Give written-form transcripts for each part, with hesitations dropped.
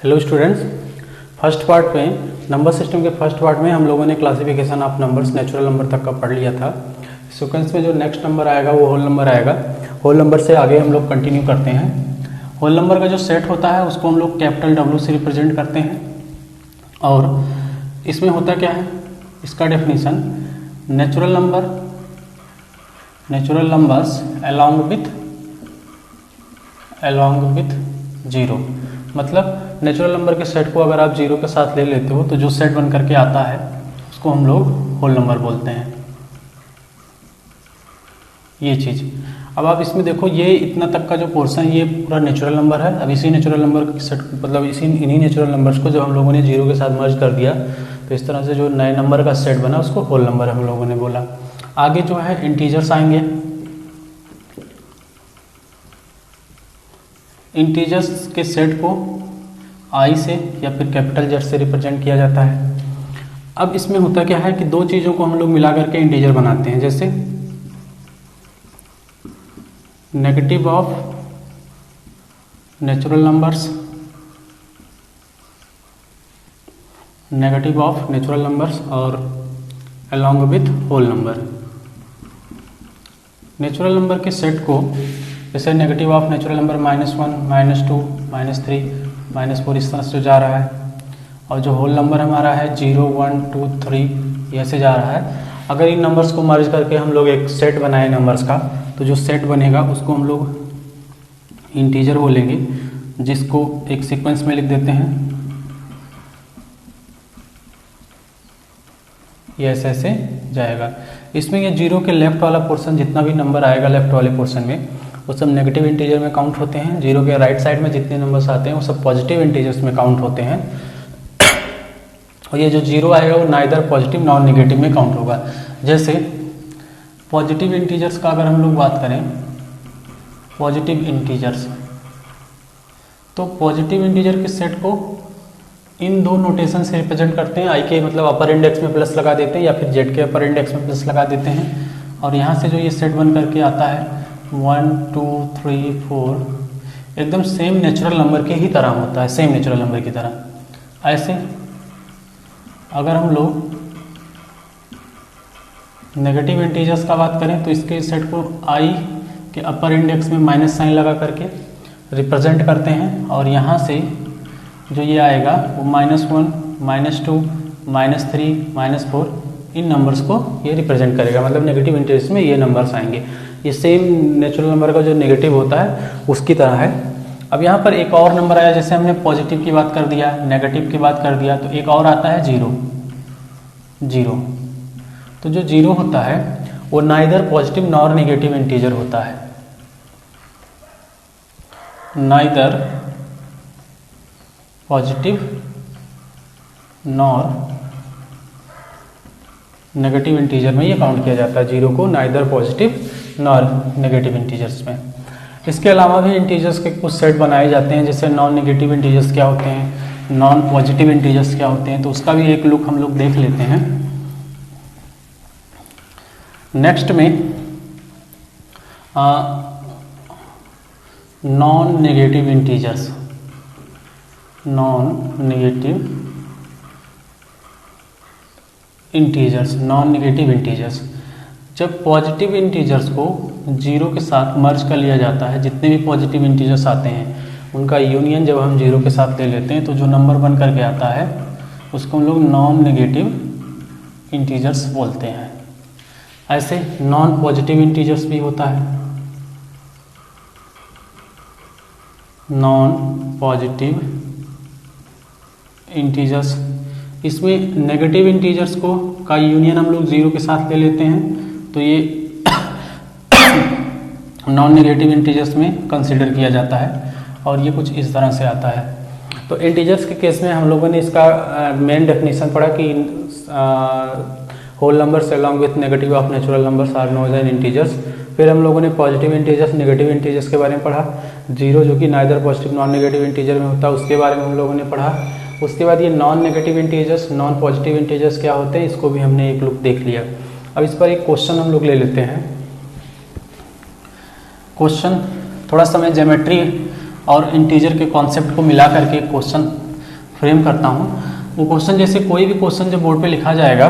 Hello students, first part में number system के first part में हम लोगों ने classification of numbers natural number तक का पढ़ लिया था। सीक्वेंस में जो नेक्स्ट नंबर आएगा वो होल नंबर आएगा। होल नंबर से आगे हम लोग कंटिन्यू करते हैं। होल नंबर का जो सेट होता है उसको हम लोग कैपिटल W से रिप्रेजेंट करते हैं। और इसमें होता क्या है, इसका definition natural numbers along with zero. मतलब नेचुरल नंबर के सेट को अगर आप जीरो के साथ ले लेते हो तो जो सेट बन करके आता है उसको हम लोग होल नंबर बोलते हैं। ये चीज़ अब आप इसमें देखो, ये इतना तक का जो पोर्शन ये पूरा नेचुरल नंबर है। अब इसी नेचुरल नंबर के सेट मतलब इन्हीं नेचुरल नंबर्स को जब हम लोगों ने जीरो के साथ मर्ज कर दिया तो इस तरह से जो नए नंबर का सेट बना उसको होल नंबर हम लोगों ने बोला। आगे जो है इंटीजर्स आएंगे। इंटीजर्स के सेट को आई से या फिर कैपिटल जेड से रिप्रेजेंट किया जाता है। अब इसमें होता क्या है कि दो चीज़ों को हम लोग मिला करके इंटीजर बनाते हैं, जैसे नेगेटिव ऑफ नेचुरल नंबर्स और along with whole number. Natural number के सेट को जैसे नेगेटिव ऑफ नेचुरल नंबर -1, -2, -3, -4 इस तरह से जा रहा है। और जो होल नंबर हमारा है 0, 1, 2, 3 ऐसे जा रहा है। अगर इन नंबर्स को मर्ज करके हम लोग एक सेट बनाए नंबर्स का, तो जो सेट बनेगा उसको हम लोग इंटीजर बोलेंगे, जिसको एक सीक्वेंस में लिख देते हैं। ये ऐसे जाएगा। इसमें ये जीरो के लेफ्ट वाला पोर्शन जितना भी नंबर आएगा लेफ्ट वाले पोर्शन में वो सब नेगेटिव इंटीजर में काउंट होते हैं। जीरो के राइट साइड में जितने नंबर्स आते हैं वो सब पॉजिटिव इंटीजर्स में काउंट होते हैं। और ये जो जीरो आएगा वो नाइदर पॉजिटिव नॉन नेगेटिव में काउंट होगा। जैसे पॉजिटिव इंटीजर्स का अगर हम लोग बात करें, पॉजिटिव इंटीजर्स, तो पॉजिटिव इंटीजर के सेट को इन दो नोटेशन से रिप्रेजेंट करते हैं। आई के मतलब अपर इंडेक्स में प्लस लगा देते हैं या फिर जेड के अपर इंडेक्स में प्लस लगा देते हैं। और यहाँ से जो ये सेट बन करके आता है 1, 2, 3, 4 एकदम सेम नेचुरल नंबर के ही तरह होता है, सेम नेचुरल नंबर की तरह। ऐसे अगर हम लोग नेगेटिव इंटीजर्स का बात करें तो इसके सेट को आई के अपर इंडेक्स में माइनस साइन लगा करके रिप्रेजेंट करते हैं। और यहाँ से जो ये आएगा वो -1, -2, -3, -4 इन नंबर्स को ये रिप्रेजेंट करेगा। मतलब नेगेटिव इंटीजर्स में ये नंबर्स आएंगे। ये सेम नेचुरल नंबर का जो नेगेटिव होता है उसकी तरह है। अब यहाँ पर एक और नंबर आया, जैसे हमने पॉजिटिव की बात कर दिया, नेगेटिव की बात कर दिया, तो एक और आता है जीरो। तो जो जीरो होता है वो neither positive nor negative integer होता है। Neither positive nor negative integer में ये काउंट किया जाता है जीरो को, neither positive nor negative integers में। इसके अलावा भी इंटीजर्स के कुछ सेट बनाए जाते हैं, जैसे नॉन नेगेटिव इंटीजर्स क्या होते हैं, नॉन पॉजिटिव इंटीजर्स क्या होते हैं, तो उसका भी एक लुक हम लोग देख लेते हैं। नेक्स्ट में नॉन नेगेटिव इंटीजर्स। जब पॉजिटिव इंटीजर्स को जीरो के साथ मर्ज कर लिया जाता है, जितने भी पॉजिटिव इंटीजर्स आते हैं उनका यूनियन जब हम जीरो के साथ ले लेते हैं तो जो नंबर बन करके आता है उसको हम लोग नॉन नेगेटिव इंटीजर्स बोलते हैं। ऐसे नॉन पॉजिटिव इंटीजर्स भी होता है, नॉन पॉजिटिव इंटीजर्स। इसमें नेगेटिव इंटीजर्स को का यूनियन हम लोग जीरो के साथ ले लेते हैं तो ये नॉन नेगेटिव इंटीजर्स में कंसीडर किया जाता है। और ये कुछ इस तरह से आता है। तो इंटीजर्स के केस में हम लोगों ने इसका मेन डेफिनेशन पढ़ा कि whole numbers along with negative of natural numbers are known as integers. फिर हम लोगों ने पॉजिटिव इंटीजर्स नेगेटिव इंटीजर्स के बारे में पढ़ा। जीरो जो कि neither positive non negative integer में होता है उसके बारे में हम लोगों ने पढ़ा। उसके बाद ये non negative integers, non positive integers क्या होते हैं, इसको भी हमने एक लुक देख लिया। अब इस पर एक क्वेश्चन हम लोग ले लेते हैं। क्वेश्चन थोड़ा सा मैं ज्योमेट्री और इंटीजर के कॉन्सेप्ट को मिला करके क्वेश्चन फ्रेम करता हूँ। वो क्वेश्चन जैसे कोई भी क्वेश्चन जब बोर्ड पे लिखा जाएगा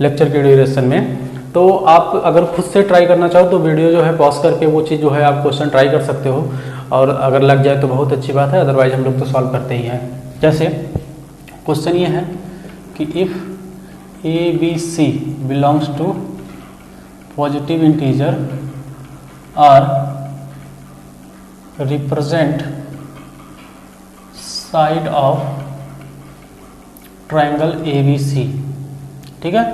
लेक्चर के ड्यूरेशन में, तो आप अगर खुद से ट्राई करना चाहो तो वीडियो जो है पॉज करके वो चीज़ जो है आप क्वेश्चन ट्राई कर सकते हो, और अगर लग जाए तो बहुत अच्छी बात है, अदरवाइज हम लोग तो सॉल्व करते ही हैं। जैसे क्वेश्चन ये है कि if A B C belongs to positive integer और represent side of triangle A B C. ठीक है,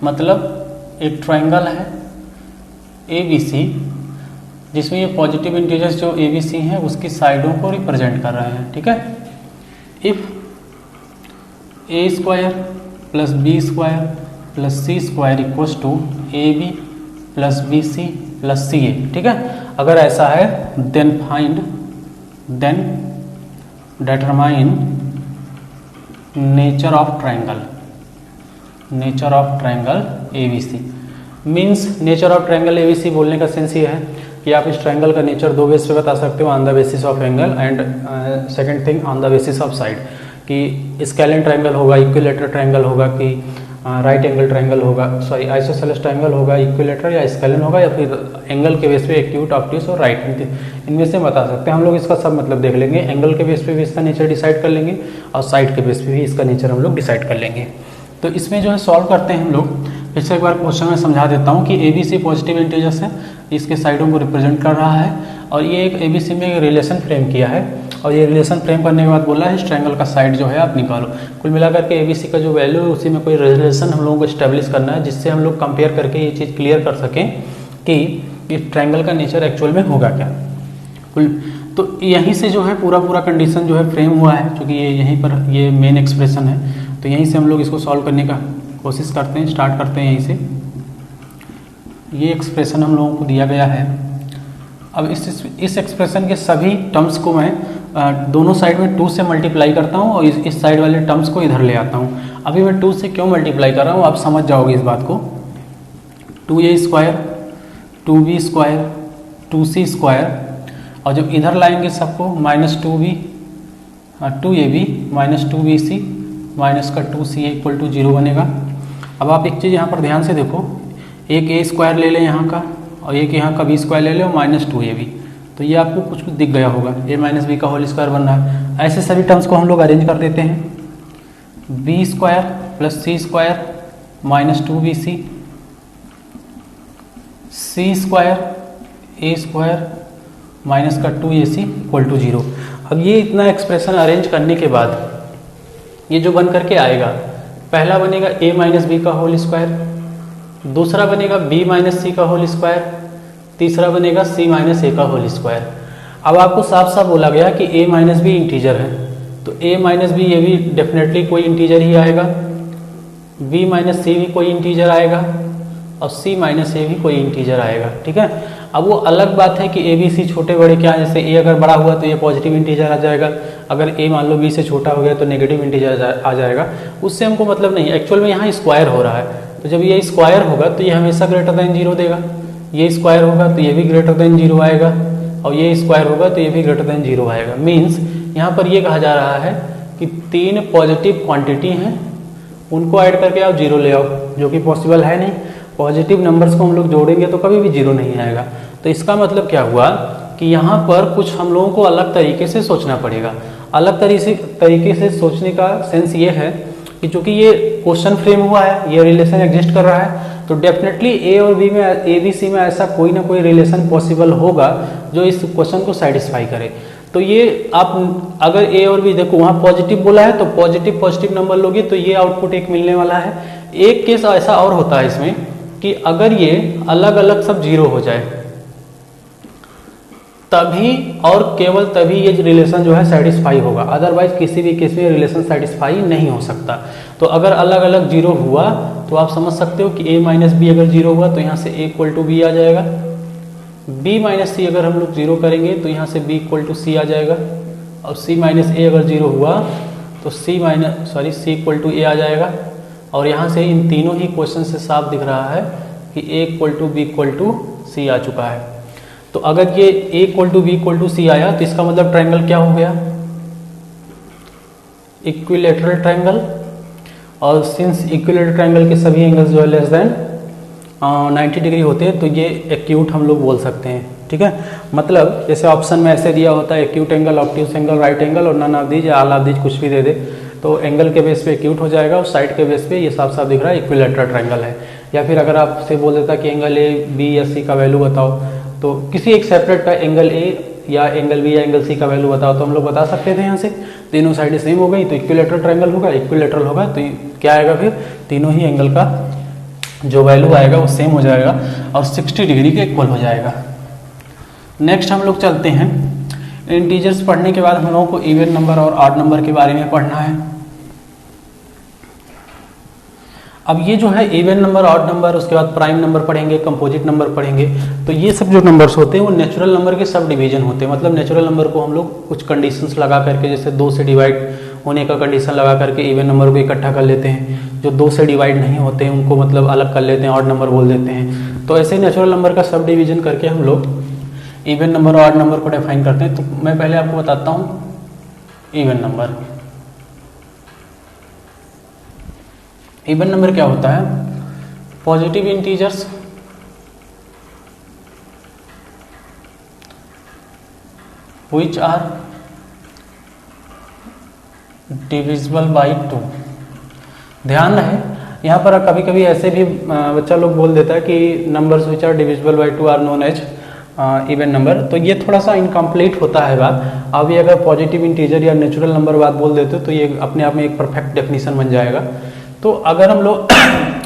मतलब एक ट्रायंगल है ए बी सी जिसमें ये पॉजिटिव इंटीजर्स जो ए बी सी हैं उसकी साइडों को रिप्रेजेंट कर रहे हैं। ठीक है, if A square plus B square plus C square equals to A B plus B C plus C A. ठीक है, अगर ऐसा है then determine nature of triangle A B C. Means nature of triangle A B C बोलने का sense ये है कि आप इस ट्रायंगल का नेचर दो बेस पे बता सकते हो, on the basis of angle and second thing on the basis of side, कि स्केलिन ट्रायंगल होगा, इक्विलेटरल ट्रायंगल होगा, कि राइट एंगल ट्रायंगल होगा, सॉरी आइसोसेलेस ट्रायंगल होगा, इक्विलेटरल या स्केलिन होगा, या फिर एंगल के बेस पे एक्यूट, ऑब्ट्यूस और राइट, इनमें से बता सकते हैं। हम लोग इसका सब मतलब देख लेंगे, एंगल के बेस पे भी इसका नेचर डिसाइड कर लेंगे और साइड के बेस पे भी इसका नेचर हम लोग डिसाइड कर लेंगे। तो इसमें जो है सॉल्व करते हैं हम लोग। फिर से एक बार क्वेश्चन में समझा देता हूँ कि A B C positive integers है, इसके साइडों को रिप्रेजेंट कर रहा है, और ये एक ए बी सी में एक रिलेशन फ्रेम किया है, और ये रिलेशन फ्रेम करने के बाद बोला है इस ट्रायंगल का साइड जो है आप निकालो। कुल मिलाकर के ए बी सी का जो वैल्यू है उसी में कोई रिलेशन हम लोगों को इस्टेब्लिश करना है, जिससे हम लोग कंपेयर करके ये चीज़ क्लियर कर सकें कि इस ट्रायंगल का नेचर एक्चुअल में होगा क्या। तो यहीं से जो है पूरा कंडीशन जो है फ्रेम हुआ है, क्योंकि ये यहीं पर ये मेन एक्सप्रेशन है, तो यहीं से हम लोग इसको सॉल्व करने का कोशिश करते हैं, स्टार्ट करते हैं यहीं से। ये एक्सप्रेशन हम लोगों को दिया गया है। अब इस एक्सप्रेशन के सभी टर्म्स को मैं दोनों साइड में 2 से मल्टीप्लाई करता हूँ और इस साइड वाले टर्म्स को इधर ले आता हूँ। अभी मैं 2 से क्यों मल्टीप्लाई कर रहा हूँ आप समझ जाओगे इस बात को। 2a square 2b square 2c square, और जब इधर लाएंगे सबको -2b 2ab minus 2bc minus का 2ca इक्वल टू 0 बनेगा। अब आप एक चीज़ यहाँ पर ध्यान से देखो, एक a स्क्वायर ले लें यहाँ का और एक यहाँ का b स्क्वायर ले लो -2ab, तो ये आपको कुछ दिख गया होगा, a माइनस बी का होल स्क्वायर बन रहा है। ऐसे सभी टर्म्स को हम लोग अरेंज कर देते हैं, b square plus c square -2bc, c square a square minus का 2ac इक्वल टू 0। अब ये इतना एक्सप्रेशन अरेंज करने के बाद ये जो बन करके आएगा, पहला बनेगा a माइनस बी का होल स्क्वायर, दूसरा बनेगा b माइनस सी का होल स्क्वायर, तीसरा बनेगा c माइनस ए का होल स्क्वायर। अब आपको साफ साफ बोला गया कि a माइनस बी इंटीजर है, तो a माइनस बी ये भी डेफिनेटली कोई इंटीजर ही आएगा, b माइनस सी भी कोई इंटीजर आएगा और c माइनस ए भी कोई इंटीजर आएगा। ठीक है, अब वो अलग बात है कि a b c छोटे बड़े क्या है, जैसे a अगर बड़ा हुआ तो ये पॉजिटिव इंटीजर आ जाएगा, अगर a मान लो b से छोटा हो गया तो नेगेटिव इंटीजर आ जाएगा, उससे हमको मतलब नहीं। एक्चुअल में यहाँ स्क्वायर हो रहा है, तो जब ये स्क्वायर होगा तो ये हमेशा ग्रेटर देन 0 देगा, ये स्क्वायर होगा तो ये भी ग्रेटर देन 0 आएगा, और ये स्क्वायर होगा तो ये भी ग्रेटर देन 0 आएगा। मीन्स यहाँ पर ये कहा जा रहा है कि 3 पॉजिटिव क्वांटिटी हैं, उनको ऐड करके आप 0 ले आओ, जो कि पॉसिबल है नहीं। पॉजिटिव नंबर्स को हम लोग जोड़ेंगे तो कभी भी 0 नहीं आएगा। तो इसका मतलब क्या हुआ कि यहाँ पर कुछ हम लोगों को अलग तरीके से सोचना पड़ेगा। अलग तरीके से सोचने का सेंस ये है कि चूंकि ये क्वेश्चन फ्रेम हुआ है, ये रिलेशन एग्जिस्ट कर रहा है, तो डेफिनेटली ए और बी में ए बी सी में ऐसा कोई ना कोई रिलेशन पॉसिबल होगा जो इस क्वेश्चन को सेटिस्फाई करे। तो ये आप अगर ए और बी देखो, वहाँ पॉजिटिव बोला है तो पॉजिटिव नंबर लोगे तो ये आउटपुट एक मिलने वाला है। एक केस ऐसा और होता है इसमें कि अगर ये अलग अलग सब 0 हो जाए तभी और केवल तभी ये रिलेशन जो है सेटिस्फाई होगा, अदरवाइज किसी भी केस में रिलेशन सेटिस्फाई नहीं हो सकता। तो अगर अलग अलग 0 हुआ तो आप समझ सकते हो कि a माइनस बी अगर 0 हुआ तो यहाँ से a इक्वल टू बी आ जाएगा, b माइनस सी अगर हम लोग 0 करेंगे तो यहाँ से b इक्वल टू सी आ जाएगा, और c माइनस ए अगर 0 हुआ तो c इक्वल टू ए आ जाएगा। और यहाँ से इन तीनों ही क्वेश्चन से साफ दिख रहा है कि a equal to B equal to C आ चुका है। तो अगर ये a equal to B equal to C आया तो इसका मतलब ट्रायंगल क्या हो गया, इक्विलेटरल ट्रायंगल, और सिंस इक्विलेटरल ट्रायंगल के सभी एंगल्स जो है लेस देन 90 डिग्री होते हैं तो ये एक्यूट हम लोग बोल सकते हैं। ठीक है, मतलब जैसे ऑप्शन में ऐसे दिया होता है acute angle, obtuse angle, right angle और नन ऑफ दीज या ऑल ऑफ दीज, कुछ भी दे दे तो एंगल के बेस पे एक्यूट हो जाएगा और साइड के बेस पे ये साफ साफ दिख रहा है इक्विलेटरल ट्रायंगल है। या फिर अगर आपसे बोल देता कि एंगल ए बी या सी का वैल्यू बताओ, तो किसी एक सेपरेट का एंगल ए या एंगल बी या एंगल सी का वैल्यू बताओ तो हम लोग बता सकते थे यहाँ से। तीनों साइडें सेम हो गई तो इक्विलेटरल ट्रायंगल होगा, इक्विलेटरल होगा तो क्या आएगा फिर, तीनों ही एंगल का जो वैल्यू आएगा वो सेम हो जाएगा और 60 डिग्री के इक्वल हो जाएगा। नेक्स्ट हम लोग चलते हैं, इंटीजर्स पढ़ने के बाद हम लोगों को इवन नंबर और ऑड नंबर के बारे में पढ़ना है। अब ये जो है इवन नंबर, ऑड नंबर, उसके बाद प्राइम नंबर पढ़ेंगे, कंपोजिट नंबर पढ़ेंगे, तो ये सब जो नंबर्स होते हैं वो नेचुरल नंबर के सब डिवीजन होते हैं। मतलब नेचुरल नंबर को हम लोग कुछ कंडीशंस लगा करके, जैसे 2 से डिवाइड होने का कंडीशन लगा करके इवन नंबर को इकट्ठा कर लेते हैं, जो 2 से डिवाइड नहीं होते हैं उनको मतलब अलग कर लेते हैं, ऑड नंबर बोल देते हैं। तो ऐसे ही नेचुरल नंबर का सब डिवीजन करके हम लोग इवन नंबर और ऑड नंबर को डिफाइन करते हैं। तो मैं पहले आपको बताता हूँ इवन नंबर। इवन नंबर क्या होता है, positive integers which are divisible by 2। ध्यान रहे यहाँ पर कभी कभी ऐसे भी बच्चा लोग बोल देता है कि numbers which are divisible by 2 are known as even number, तो ये थोड़ा सा इनकम्प्लीट होता है बात। अभी अगर पॉजिटिव इंटीजर या नेचुरल नंबर बात बोल देते तो ये अपने आप में एक परफेक्ट डेफिनेशन बन जाएगा। तो अगर हम लोग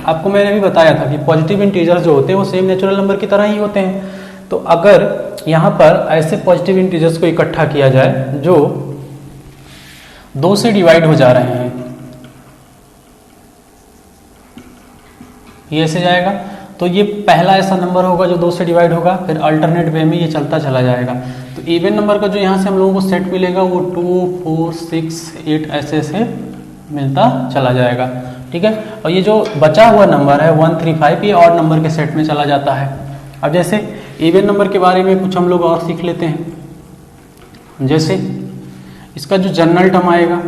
आपको मैंने भी बताया था कि पॉजिटिव इंटीजर्स जो होते हैं वो सेम नेचुरल नंबर की तरह ही होते हैं। तो अगर यहाँ पर ऐसे पॉजिटिव इंटीजर्स को इकट्ठा किया जाए जो 2 से डिवाइड हो जा रहे हैं, ये ऐसे जाएगा तो ये पहला ऐसा नंबर होगा जो 2 से डिवाइड होगा, फिर अल्टरनेट वे में ये चलता चला जाएगा। तो इवन नंबर का जो यहाँ से हम लोगों को सेट मिलेगा वो 2, 4, 6, 8 ऐसे ऐसे मिलता चला जाएगा। ठीक है, और ये जो बचा हुआ नंबर है 1, 3, 5 ये ऑड नंबर के सेट में चला जाता है। अब जैसे इवन नंबर के बारे में कुछ हम लोग और सीख लेते हैं। जैसे इसका जो जनरल टर्म आएगा,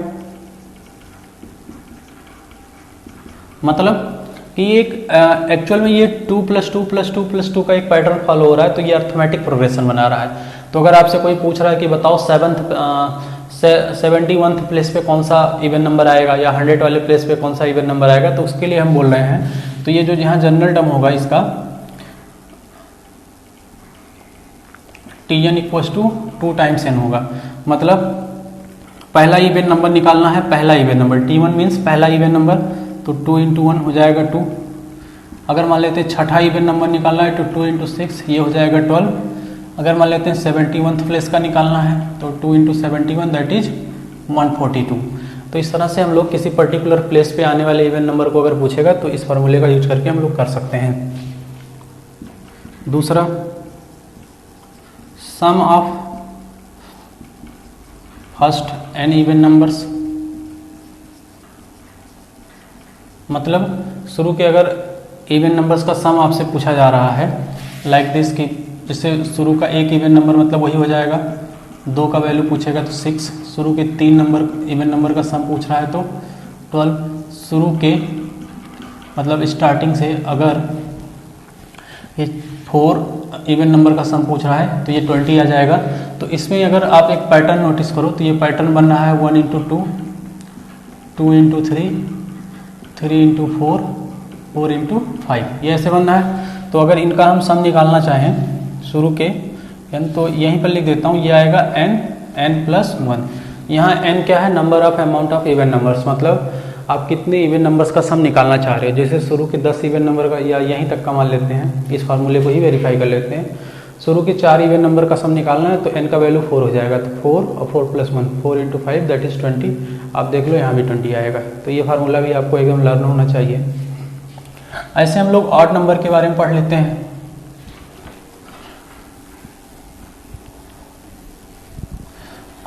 मतलब कि एक एक्चुअल में ये 2 + 2 + 2 + 2 का एक पैटर्न फॉलो हो रहा है, तो ये अर्थमेटिक प्रोग्रेशन बना रहा है। तो अगर आपसे कोई पूछ रहा है कि बताओ 71th प्लेस पे कौन सा इवन नंबर आएगा या 100 वाले प्लेस पे कौन सा इवन नंबर आएगा, तो उसके लिए हम बोल रहे हैं तो ये जो यहाँ जनरल टर्म होगा इसका Tn = 2 × n होगा। मतलब पहला इवन नंबर निकालना है, पहला इवन नंबर T1 मीन्स पहला इवन नंबर, तो 2 × 1 हो जाएगा 2। अगर मान लेते हैं छठा इवन नंबर निकालना है तो 2 × 6 ये हो जाएगा 12। अगर मान लेते हैं 71th प्लेस का निकालना है तो 2 × 71 दैट इज 142। तो इस तरह से हम लोग किसी पर्टिकुलर प्लेस पे आने वाले इवन नंबर को अगर पूछेगा तो इस फार्मूले का यूज करके हम लोग कर सकते हैं। दूसरा, sum of first n even numbers, मतलब शुरू के अगर इवन नंबर्स का सम आपसे पूछा जा रहा है लाइक दिस की, जैसे शुरू का एक इवन नंबर मतलब वही हो जाएगा, 2 का वैल्यू पूछेगा तो 6, शुरू के 3 नंबर इवन नंबर का सम पूछ रहा है तो 12, शुरू के मतलब स्टार्टिंग से अगर ये 4 इवन नंबर का सम पूछ रहा है तो ये 20 आ जाएगा। तो इसमें अगर आप एक पैटर्न नोटिस करो तो ये पैटर्न बन रहा है 1 × 2, 2 × 3, 3 × 4, 4 × 5, ये ऐसे बन रहा है। तो अगर इनका हम सम निकालना चाहें शुरू के n, तो यहीं पर लिख देता हूँ, ये आएगा n+1। यहाँ n क्या है, number of amount of even numbers, मतलब आप कितने इवन नंबर्स का सम निकालना चाह रहे हो। जैसे शुरू के 10 इवन नंबर का या यहीं तक का मान लेते हैं, इस फार्मूले को ही वेरीफाई कर लेते हैं। शुरू के 4 इवन नंबर का सम निकालना है तो n का वैल्यू 4 हो जाएगा, तो 4 और 4 + 1, 4 × 5 दैट इज 20। आप देख लो यहाँ भी 20 आएगा। तो ये फार्मूला भी आपको एकदम लर्न होना चाहिए। ऐसे हम लोग ऑड नंबर के बारे में पढ़ लेते हैं।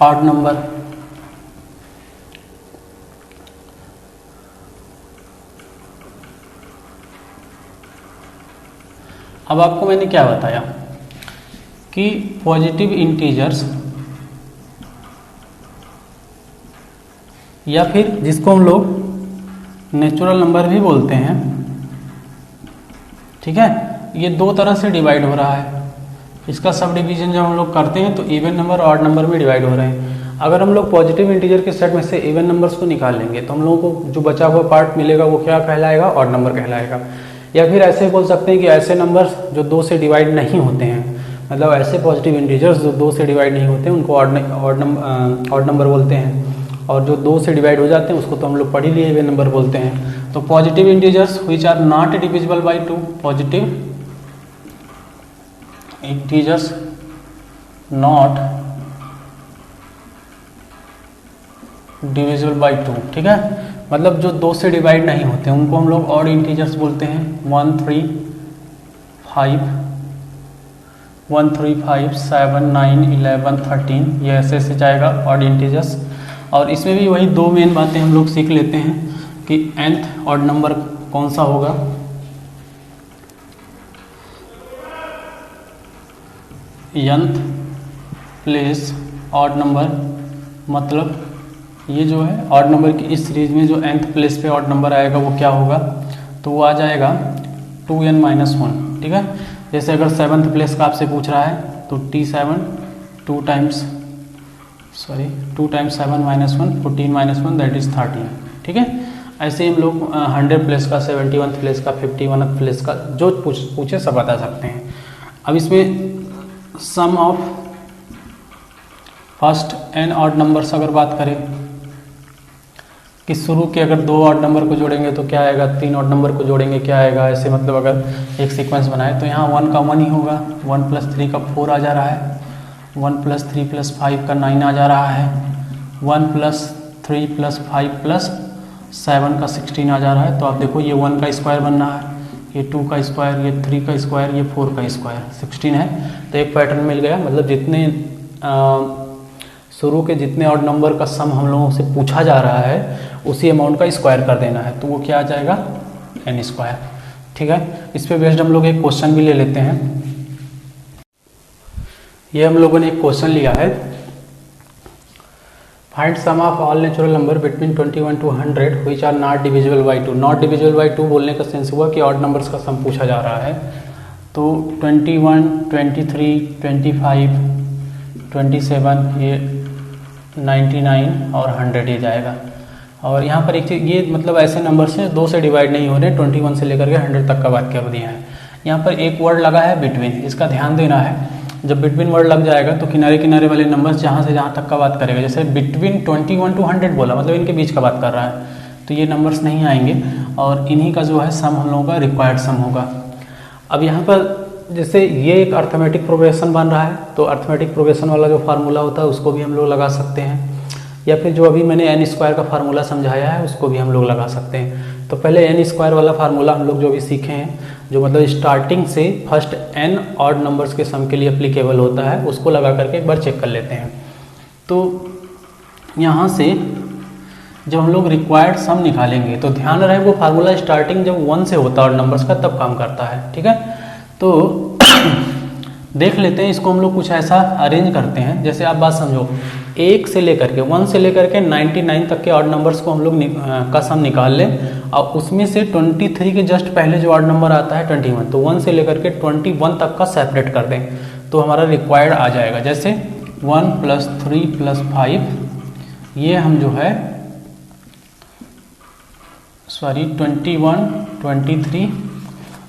ऑड नंबर, अब आपको मैंने क्या बताया कि पॉजिटिव इंटीजर्स या फिर जिसको हम लोग नेचुरल नंबर भी बोलते हैं, ठीक है। ये दो तरह से डिवाइड हो रहा है। इसका सब डिवीजन जब हम लोग करते हैं तो इवन नंबर ऑड नंबर में डिवाइड हो रहे हैं। अगर हम लोग पॉजिटिव इंटीजर के सेट में से इवन नंबर्स को निकाल लेंगे तो हम लोगों को जो बचा हुआ पार्ट मिलेगा वो क्या कहलाएगा, ऑड नंबर कहलाएगा। या फिर ऐसे बोल सकते हैं कि ऐसे नंबर्स जो 2 से डिवाइड नहीं होते हैं, मतलब ऐसे पॉजिटिव इंटीजर्स जो 2 से डिवाइड नहीं होते हैं उनको ऑड नंबर बोलते हैं, और जो 2 से डिवाइड हो जाते हैं उसको तो हम लोग पढ़ ही लिए इवन नंबर बोलते हैं। तो positive integers which are not divisible by 2, positive integers not divisible by 2, ठीक है। मतलब जो 2 से डिवाइड नहीं होते उनको हम लोग ऑड इंटीजर्स बोलते हैं। 1 3 5 1 3 5 7 9 11 13, ये ऐसे जाएगा ऑड इंटीजर्स। और इसमें भी वही दो मेन बातें हम लोग सीख लेते हैं कि nth ऑड नंबर कौन सा होगा, nth प्लेस ऑड नंबर, मतलब ये जो है ऑड नंबर की इस सीरीज में जो nth प्लेस पे ऑड नंबर आएगा वो क्या होगा, तो वो आ जाएगा 2n-1, ठीक है। जैसे अगर 7th प्लेस का आपसे पूछ रहा है तो T7 2 टाइम्स 7 -1 14 -1 दैट इज 13, ठीक है। ऐसे ही हम लोग 100 प्लेस का, 71th प्लेस का, 51th प्लेस का जो पूछे सब बता सकते हैं। अब इसमें sum of first n odd numbers अगर बात करें कि शुरू के अगर 2 ऑड नंबर को जोड़ेंगे तो क्या आएगा, 3 ऑड नंबर को जोड़ेंगे क्या आएगा, ऐसे मतलब अगर एक सीक्वेंस बनाए तो यहाँ 1 का 1 ही होगा, 1 + 3 का 4 आ जा रहा है, 1 + 3 + 5 का 9 आ जा रहा है, 1 + 3 + 5 + 7 का 16 आ जा रहा है। तो आप देखो ये 1 का स्क्वायर बन रहा है, ये 2 का स्क्वायर, ये 3 का स्क्वायर, ये 4 का स्क्वायर, 16 है। तो एक पैटर्न मिल गया, मतलब जितने शुरू के जितने ऑड नंबर का सम हम लोगों से पूछा जा रहा है उसी अमाउंट का स्क्वायर कर देना है, तो वो क्या आ जाएगा, n², ठीक है। इस पे बेस्ड हम लोग एक क्वेश्चन भी ले लेते हैं। ये हम लोगों ने एक क्वेश्चन लिया है, find sum of all natural number between 21 to 100 which are not divisible by 2। Not divisible by 2 बोलने का सेंस हुआ कि ऑड नंबर्स का सम पूछा जा रहा है। तो 21, 23, 25, 27, ये 99 और 100 ये जाएगा। और यहाँ पर एक चीज़, ये मतलब ऐसे नंबर्स हैं 2 से डिवाइड नहीं हो रहे, 21 से लेकर के 100 तक का बात कर दिया है। यहाँ पर एक वर्ड लगा है बिटवीन, इसका ध्यान देना है। जब बिटवीन वर्ड लग जाएगा तो किनारे किनारे वाले नंबर्स जहाँ से जहाँ तक का बात करेगा, जैसे बिटवीन 21 to 100 बोला, मतलब इनके बीच का बात कर रहा है, तो ये नंबर्स नहीं आएंगे और इन्हीं का जो है सम हम लोगों का रिक्वायर्ड सम होगा। अब यहाँ पर जैसे ये एक अर्थमेटिक प्रोग्रेशन बन रहा है, तो अर्थमेटिक प्रोग्रेशन वाला जो फार्मूला होता है उसको भी हम लोग लगा सकते हैं, या फिर जो अभी मैंने n² का फार्मूला समझाया है उसको भी हम लोग लगा सकते हैं। तो पहले n² वाला फार्मूला हम लोग जो भी सीखे हैं, जो मतलब स्टार्टिंग से फर्स्ट n ऑड नंबर्स के सम के लिए एप्लीकेबल होता है, उसको लगा करके एक बार चेक कर लेते हैं। तो यहाँ से जब हम लोग रिक्वायर्ड सम निकालेंगे तो ध्यान रहे वो फार्मूला स्टार्टिंग जब 1 से होता है ऑड नंबर्स का तब काम करता है, ठीक है। तो देख लेते हैं इसको, हम लोग कुछ ऐसा अरेंज करते हैं, जैसे आप बात समझो, 1 से लेकर के 1 से लेकर के 99 तक के ऑड नंबर्स को हम लोग का सम निकाल लें, और उसमें से 23 के जस्ट पहले जो ऑड नंबर आता है 21, तो 1 से लेकर के 21 तक का सेपरेट कर दें तो हमारा रिक्वायर्ड आ जाएगा। जैसे 1 + 3 + 5, ये हम जो है 21, 23,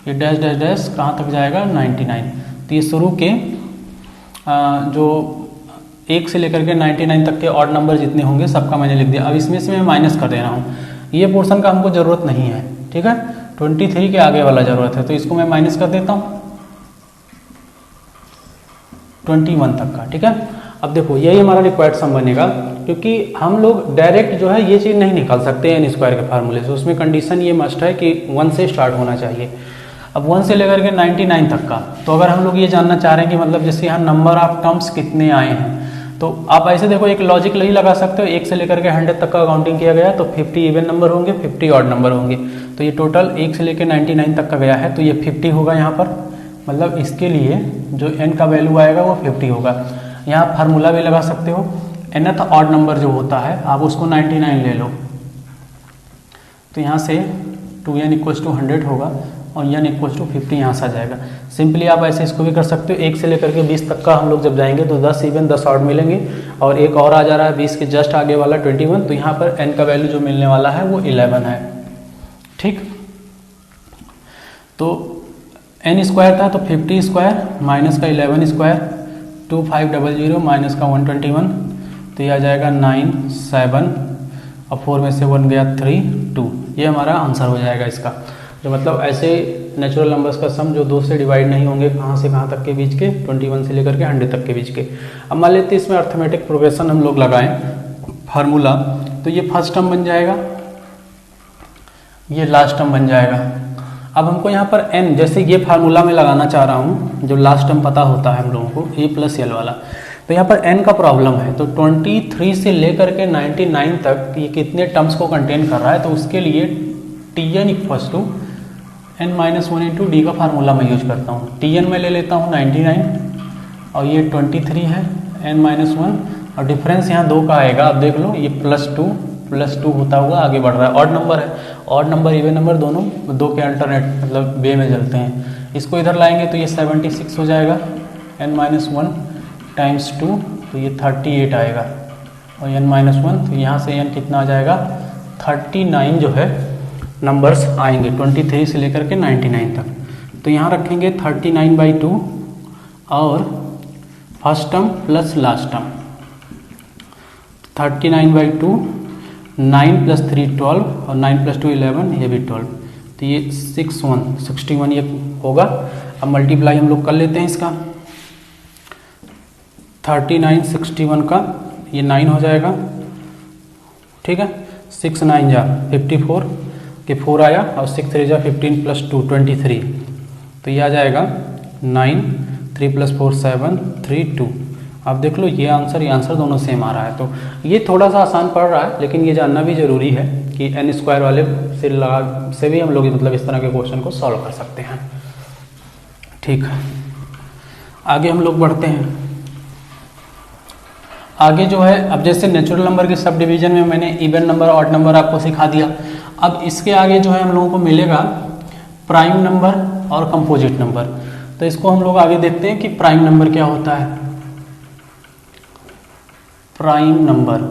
ये डैश डैश डैश कहाँ तक जाएगा, 99। तो ये शुरू के जो 1 से लेकर के 99 तक के ऑड नंबर जितने होंगे सबका मैंने लिख दिया। अब इसमें से मैं माइनस कर दे रहा हूँ, ये पोर्शन का हमको ज़रूरत नहीं है, ठीक है। 23 के आगे वाला ज़रूरत है, तो इसको मैं माइनस कर देता हूँ 21 तक का, ठीक है। अब देखो यही हमारा रिक्वायर्ड सम बनेगा, क्योंकि हम लोग डायरेक्ट जो है ये चीज़ नहीं निकाल सकते n² के फार्मूले से, उसमें कंडीशन ये मस्ट है कि 1 से स्टार्ट होना चाहिए। अब 1 से लेकर के 99 तक का, तो अगर हम लोग ये जानना चाह रहे हैं कि मतलब जैसे यहाँ नंबर ऑफ टर्म्स कितने आए हैं, तो आप ऐसे देखो एक लॉजिक नहीं लगा सकते हो, 1 से लेकर के 100 तक का काउंटिंग किया गया तो 50 इवन नंबर होंगे, 50 ऑड नंबर होंगे, तो ये टोटल 1 से लेकर 99 तक का गया है, तो ये 50 होगा यहाँ पर, मतलब इसके लिए जो n का वैल्यू आएगा वो 50 होगा। यहाँ फार्मूला भी लगा सकते हो, nth ऑड नंबर जो होता है आप उसको 99 ले लो, तो यहाँ से 2n इक्वल्स टू 100 होगा और n इक्वल्स टू 50 यहाँ से आ जाएगा। सिंपली आप ऐसे इसको भी कर सकते हो, 1 से लेकर के 20 तक का हम लोग जब जाएंगे तो 10 इवन 10 ऑड मिलेंगे और एक और आ जा रहा है 20 के जस्ट आगे वाला 21, तो यहाँ पर n का वैल्यू जो मिलने वाला है वो 11 है। ठीक, तो n स्क्वायर था तो 50 स्क्वायर माइनस का 11 स्क्वायर 2500 माइनस का 121, तो ये आ जाएगा 9 7 और 4 में से 1 गया 3 2, ये हमारा आंसर हो जाएगा इसका। जो मतलब ऐसे नेचुरल नंबर्स का सम जो 2 से डिवाइड नहीं होंगे, कहाँ से कहाँ तक के बीच के, 21 से लेकर के 100 तक के बीच के। अब मान लेते हैं इसमें अर्थमेटिक प्रोग्रेशन हम लोग लगाएं फार्मूला, तो ये फर्स्ट टर्म बन जाएगा, ये लास्ट टर्म बन जाएगा। अब हमको यहाँ पर n, जैसे ये फार्मूला में लगाना चाह रहा हूँ, जो लास्ट टर्म पता होता है हम लोगों को a प्लस एल वाला, तो यहाँ पर n का प्रॉब्लम है, तो 23 से लेकर के 99 तक ये कितने टर्म्स को कंटेन कर रहा है, तो उसके लिए tn equals to n-1 into D का फार्मूला मैं यूज करता हूँ। tn में ले लेता हूँ 99 और ये 23 है n-1 और डिफरेंस यहाँ 2 का आएगा। अब देख लो ये +2 होता हुआ आगे बढ़ रहा है, ऑड नंबर है, ऑड नंबर इवन नंबर दोनों 2 के अल्टरनेट मतलब बे में चलते हैं। इसको इधर लाएंगे तो ये 76 हो जाएगा, n-1 टाइम्स 2 तो ये 38 आएगा और n-1 तो यहाँ से n कितना आ जाएगा 39 जो है नंबर्स आएंगे 23 से लेकर के 99 तक। तो यहाँ रखेंगे 39/2 और first term plus last term 39/2, 9 + 3 12 और 9 + 2 11, ये भी 12, तो ये 61 ये होगा। अब मल्टीप्लाई हम लोग कर लेते हैं इसका, 39 61 का ये 9 हो जाएगा, ठीक है, 6 9 जा 54 के 4 आया और 6 3 जा 15 + 2 23, तो ये आ जाएगा 9 3 + 4 7 3 2। अब देख लो ये आंसर दोनों सेम आ रहा है, तो ये थोड़ा सा आसान पड़ रहा है, लेकिन ये जानना भी जरूरी है कि n स्क्वायर वाले से भी हम लोग मतलब इस तरह के क्वेश्चन को सॉल्व कर सकते हैं। ठीक, आगे हम लोग बढ़ते हैं। आगे जो है, अब जैसे नेचुरल नंबर के सब डिवीजन में मैंने इवन नंबर ऑड नंबर आपको सिखा दिया। अब इसके आगे जो है हम लोगों को मिलेगा प्राइम नंबर और कंपोजिट नंबर। तो इसको हम लोग आगे देखते हैं कि प्राइम नंबर क्या होता है। प्राइम नंबर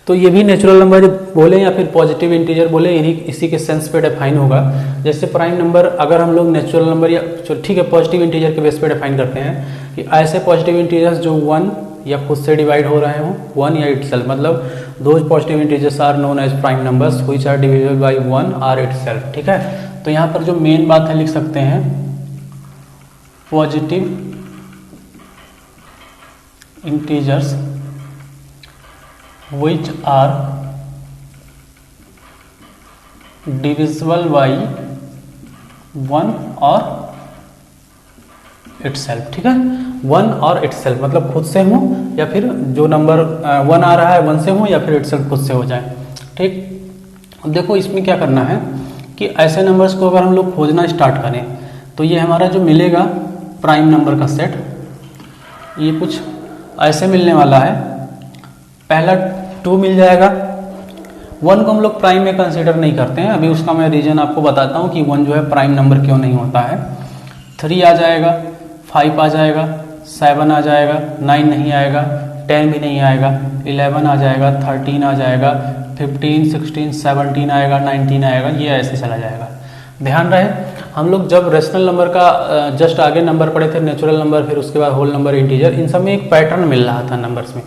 तो ये भी नेचुरल नंबर बोले या फिर पॉजिटिव इंटीजर बोले, इसी के सेंस पे डिफाइन होगा। जैसे प्राइम नंबर अगर हम लोग नेचुरल नंबर या ठीक है पॉजिटिव इंटीजर के बेस पे डिफाइन करते हैं कि ऐसे पॉजिटिव इंटीजर्स जो 1 या खुद से डिवाइड हो रहे हों, 1 या इटसेल्फ, मतलब those positive integers are known as prime numbers which are divisible by 1 or itself. ठीक है, तो यहाँ पर जो मेन बात है लिख सकते हैं positive integers which are divisible by 1 और itself। ठीक है, 1 और itself मतलब खुद से हो या फिर जो नंबर 1 आ रहा है 1 से हो या फिर itself खुद से हो जाए। ठीक, अब देखो इसमें क्या करना है कि ऐसे नंबर्स को अगर हम लोग खोजना स्टार्ट करें तो ये हमारा जो मिलेगा प्राइम नंबर का सेट ये कुछ ऐसे मिलने वाला है। पहला 2 मिल जाएगा, 1 को हम लोग प्राइम में कंसीडर नहीं करते हैं, अभी उसका मैं रीजन आपको बताता हूँ कि 1 जो है प्राइम नंबर क्यों नहीं होता है। 3 आ जाएगा, 5 आ जाएगा, 7 आ जाएगा, 9 नहीं आएगा, 10 भी नहीं आएगा, 11 आ जाएगा, 13 आ जाएगा, 15 16 17 आएगा, 19 आएगा, ये ऐसे चला जाएगा। ध्यान रहे हम लोग जब रेशनल नंबर का जस्ट आगे नंबर पढ़े थे, नेचुरल नंबर, फिर उसके बाद होल नंबर, इंटीजर, इन सब में एक पैटर्न मिल रहा था नंबर्स में।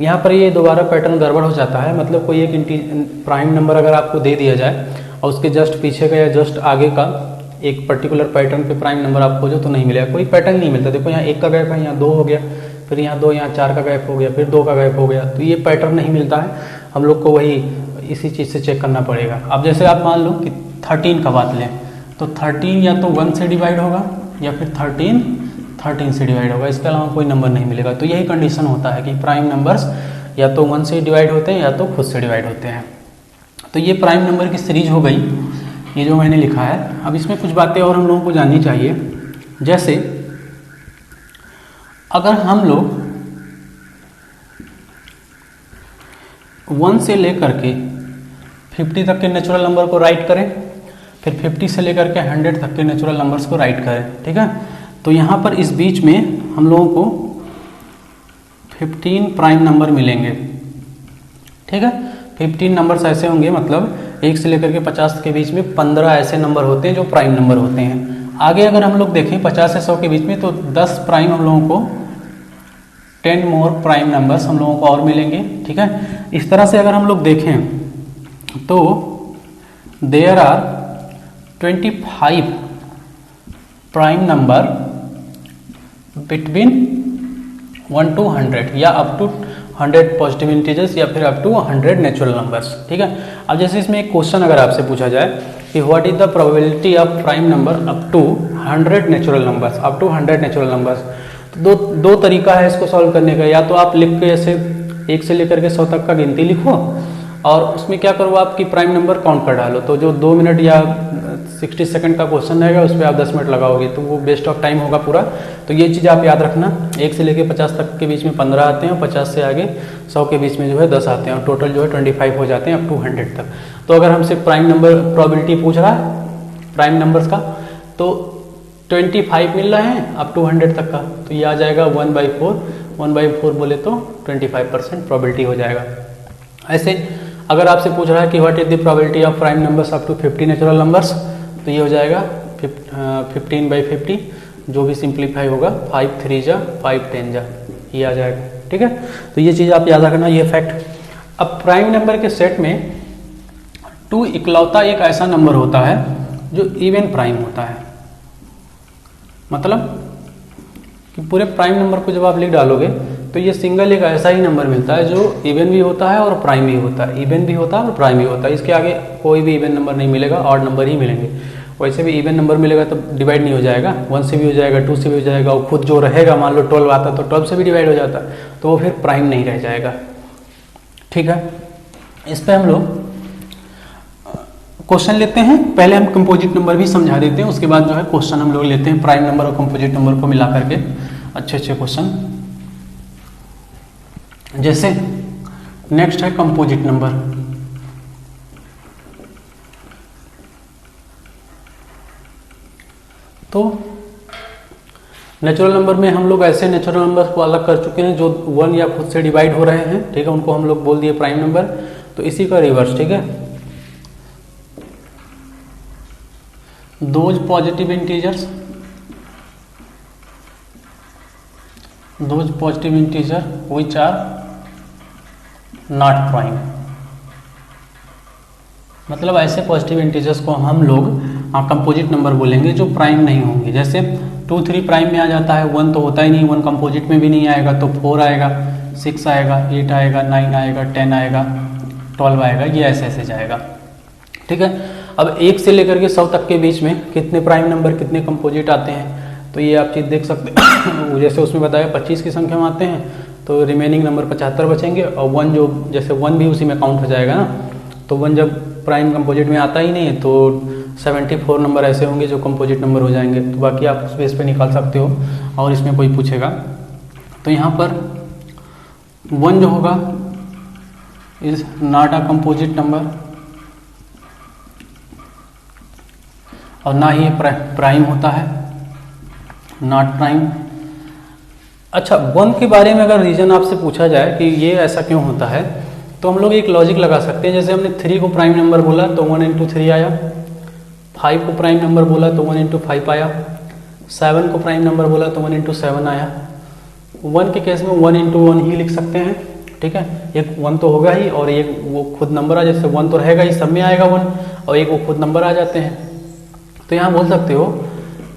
यहाँ पर ये दोबारा पैटर्न गड़बड़ हो जाता है। मतलब कोई एक प्राइम नंबर अगर आपको दे दिया जाए और उसके जस्ट पीछे का या जस्ट आगे का एक पर्टिकुलर पैटर्न पे प्राइम नंबर आप खोजो तो नहीं मिलेगा, कोई पैटर्न नहीं मिलता। देखो यहाँ 1 का गैप है, यहाँ 2 हो गया, फिर यहाँ 2, यहाँ 4 का गैप हो गया, फिर 2 का गैप हो गया, तो ये पैटर्न नहीं मिलता है। हम लोग को वही इसी चीज़ से चेक करना पड़ेगा। अब जैसे आप मान लो कि 13 का बात लें तो 13 या तो 1 से डिवाइड होगा या फिर 13 से डिवाइड होगा, इसके अलावा कोई नंबर नहीं मिलेगा। तो यही कंडीशन होता है कि प्राइम नंबर्स या तो 1 से डिवाइड होते हैं या तो खुद से डिवाइड होते हैं। तो ये प्राइम नंबर की सीरीज हो गई, ये जो मैंने लिखा है। अब इसमें कुछ बातें और हम लोगों को जाननी चाहिए। जैसे अगर हम लोग 1 से लेकर के 50 तक के नेचुरल नंबर को राइट करें, फिर 50 से लेकर के 100 तक के नेचुरल नंबर्स को राइट करें। ठीक है, तो यहाँ पर इस बीच में हम लोगों को 15 प्राइम नंबर मिलेंगे। ठीक है, 15 नंबर्स ऐसे होंगे, मतलब 1 से लेकर के 50 के बीच में 15 ऐसे नंबर होते हैं जो प्राइम नंबर होते हैं। आगे अगर हम लोग देखें 50 से 100 के बीच में, तो 10 प्राइम हम लोगों को 10 मोर प्राइम नंबर्स हम लोगों को और मिलेंगे। ठीक है, इस तरह से अगर हम लोग देखें तो there are 25 prime number between 1 to 100 या अप टू 100 पॉजिटिव इंटीजर्स या फिर अप टू 100 नेचुरल नंबर्स। ठीक है, अब जैसे इसमें एक क्वेश्चन अगर आपसे पूछा जाए कि what is the probability of prime number up to 100 natural numbers, up to 100 natural numbers, तो दो तरीका है इसको सॉल्व करने का। या तो आप लिख के ऐसे 1 से लेकर के 100 तक का गिनती लिखो और उसमें क्या करो, आपकी प्राइम नंबर काउंट कर डालो। तो जो 2 मिनट या 60 सेकंड का क्वेश्चन रहेगा उस पर आप 10 मिनट लगाओगे तो वो वेस्ट ऑफ टाइम होगा पूरा। तो ये चीज़ आप याद रखना, 1 से लेकर 50 तक के बीच में 15 आते हैं और 50 से आगे 100 के बीच में जो है 10 आते हैं और टोटल जो है 25 हो जाते हैं अप टू 100 तक। तो अगर हमसे प्राइम नंबर प्रोबेबिलिटी पूछ रहा है प्राइम नंबर्स का, तो 25 मिल रहे हैं अप टू 100 तक का, तो ये आ जाएगा 1/4। 1/4 बोले तो 25% प्रोबेबिलिटी हो जाएगा। ऐसे अगर आपसे पूछ रहा है कि what is the probability of prime numbers up to 50 natural numbers, तो ये हो जाएगा 15/50, जो भी सिंप्लीफाई होगा 5 3 जा 5 10 जा, ये आ जाएगा। ठीक है, तो ये चीज़ आप याद रखना, ये फैक्ट। अब प्राइम नंबर के सेट में 2 इकलौता एक ऐसा नंबर होता है जो इवन प्राइम होता है। मतलब कि पूरे प्राइम नंबर को जब आप लिख डालोगे तो ये सिंगल एक ऐसा ही नंबर मिलता है जो इवन भी होता है और प्राइम भी होता है, इवन भी होता है और प्राइम भी होता है। इसके आगे कोई भी इवन नंबर नहीं मिलेगा, ऑड नंबर ही मिलेंगे। वैसे भी इवन नंबर मिलेगा तो डिवाइड नहीं हो जाएगा, 1 से भी हो जाएगा, 2 से भी हो जाएगा, और खुद जो रहेगा मान लो 12 आता तो 12 से भी डिवाइड हो जाता, तो वो फिर प्राइम नहीं रह जाएगा। ठीक है, इस पर हम लोग क्वेश्चन लेते हैं। पहले हम कंपोजिट नंबर भी समझा देते हैं, उसके बाद जो है क्वेश्चन हम लोग लेते हैं प्राइम नंबर और कंपोजिट नंबर को मिला करके अच्छे अच्छे क्वेश्चन। जैसे नेक्स्ट है कंपोजिट नंबर। तो नेचुरल नंबर में हम लोग ऐसे नेचुरल नंबर को अलग कर चुके हैं जो 1 या खुद से डिवाइड हो रहे हैं। ठीक है, उनको हम लोग बोल दिए प्राइम नंबर। तो इसी का रिवर्स, ठीक है, those positive integers, those positive integer which are not prime. मतलब ऐसे पॉजिटिव इंटीजर्स को हम लोग कंपोजिट नंबर बोलेंगे जो प्राइम नहीं होंगे। जैसे 2 3 प्राइम में आ जाता है, 1 तो होता ही नहीं, 1 कंपोजिट में भी नहीं आएगा, तो 4 आएगा, 6 आएगा, 8 आएगा, 9 आएगा, 10 आएगा, 12 आएगा, ये ऐसे ऐसे जाएगा। ठीक है, अब 1 से लेकर के 100 तक के बीच में कितने प्राइम नंबर कितने कंपोजिट आते हैं, तो ये आप चीज़ देख सकते हैं। जैसे उसमें बताया 25 की संख्या में आते हैं, तो रिमेनिंग नंबर 75 बचेंगे, और 1 जो जैसे 1 भी उसी में काउंट हो जाएगा ना, तो 1 जब प्राइम कंपोजिट में आता ही नहीं है तो 74 नंबर ऐसे होंगे जो कंपोजिट नंबर हो जाएंगे। तो बाकी आप उस बेस पे निकाल सकते हो। और इसमें कोई पूछेगा तो यहाँ पर 1 जो होगा is not a composite number, और ना ही प्राइम होता है, नॉट प्राइम। अच्छा, 1 के बारे में अगर रीजन आपसे पूछा जाए कि ये ऐसा क्यों होता है, तो हम लोग एक लॉजिक लगा सकते हैं। जैसे हमने 3 को प्राइम नंबर बोला तो 1 इंटू 3 आया, 5 को प्राइम नंबर बोला तो 1 इंटू 5 आया, 7 को प्राइम नंबर बोला तो 1 इंटू 7 आया। 1 के केस में 1 इंटू 1 ही लिख सकते हैं। ठीक है, एक 1 तो होगा ही और एक वो खुद नंबर आ, जैसे 1 तो रहेगा ही, सब में आएगा 1, और एक वो खुद नंबर आ जाते हैं। तो यहाँ बोल सकते हो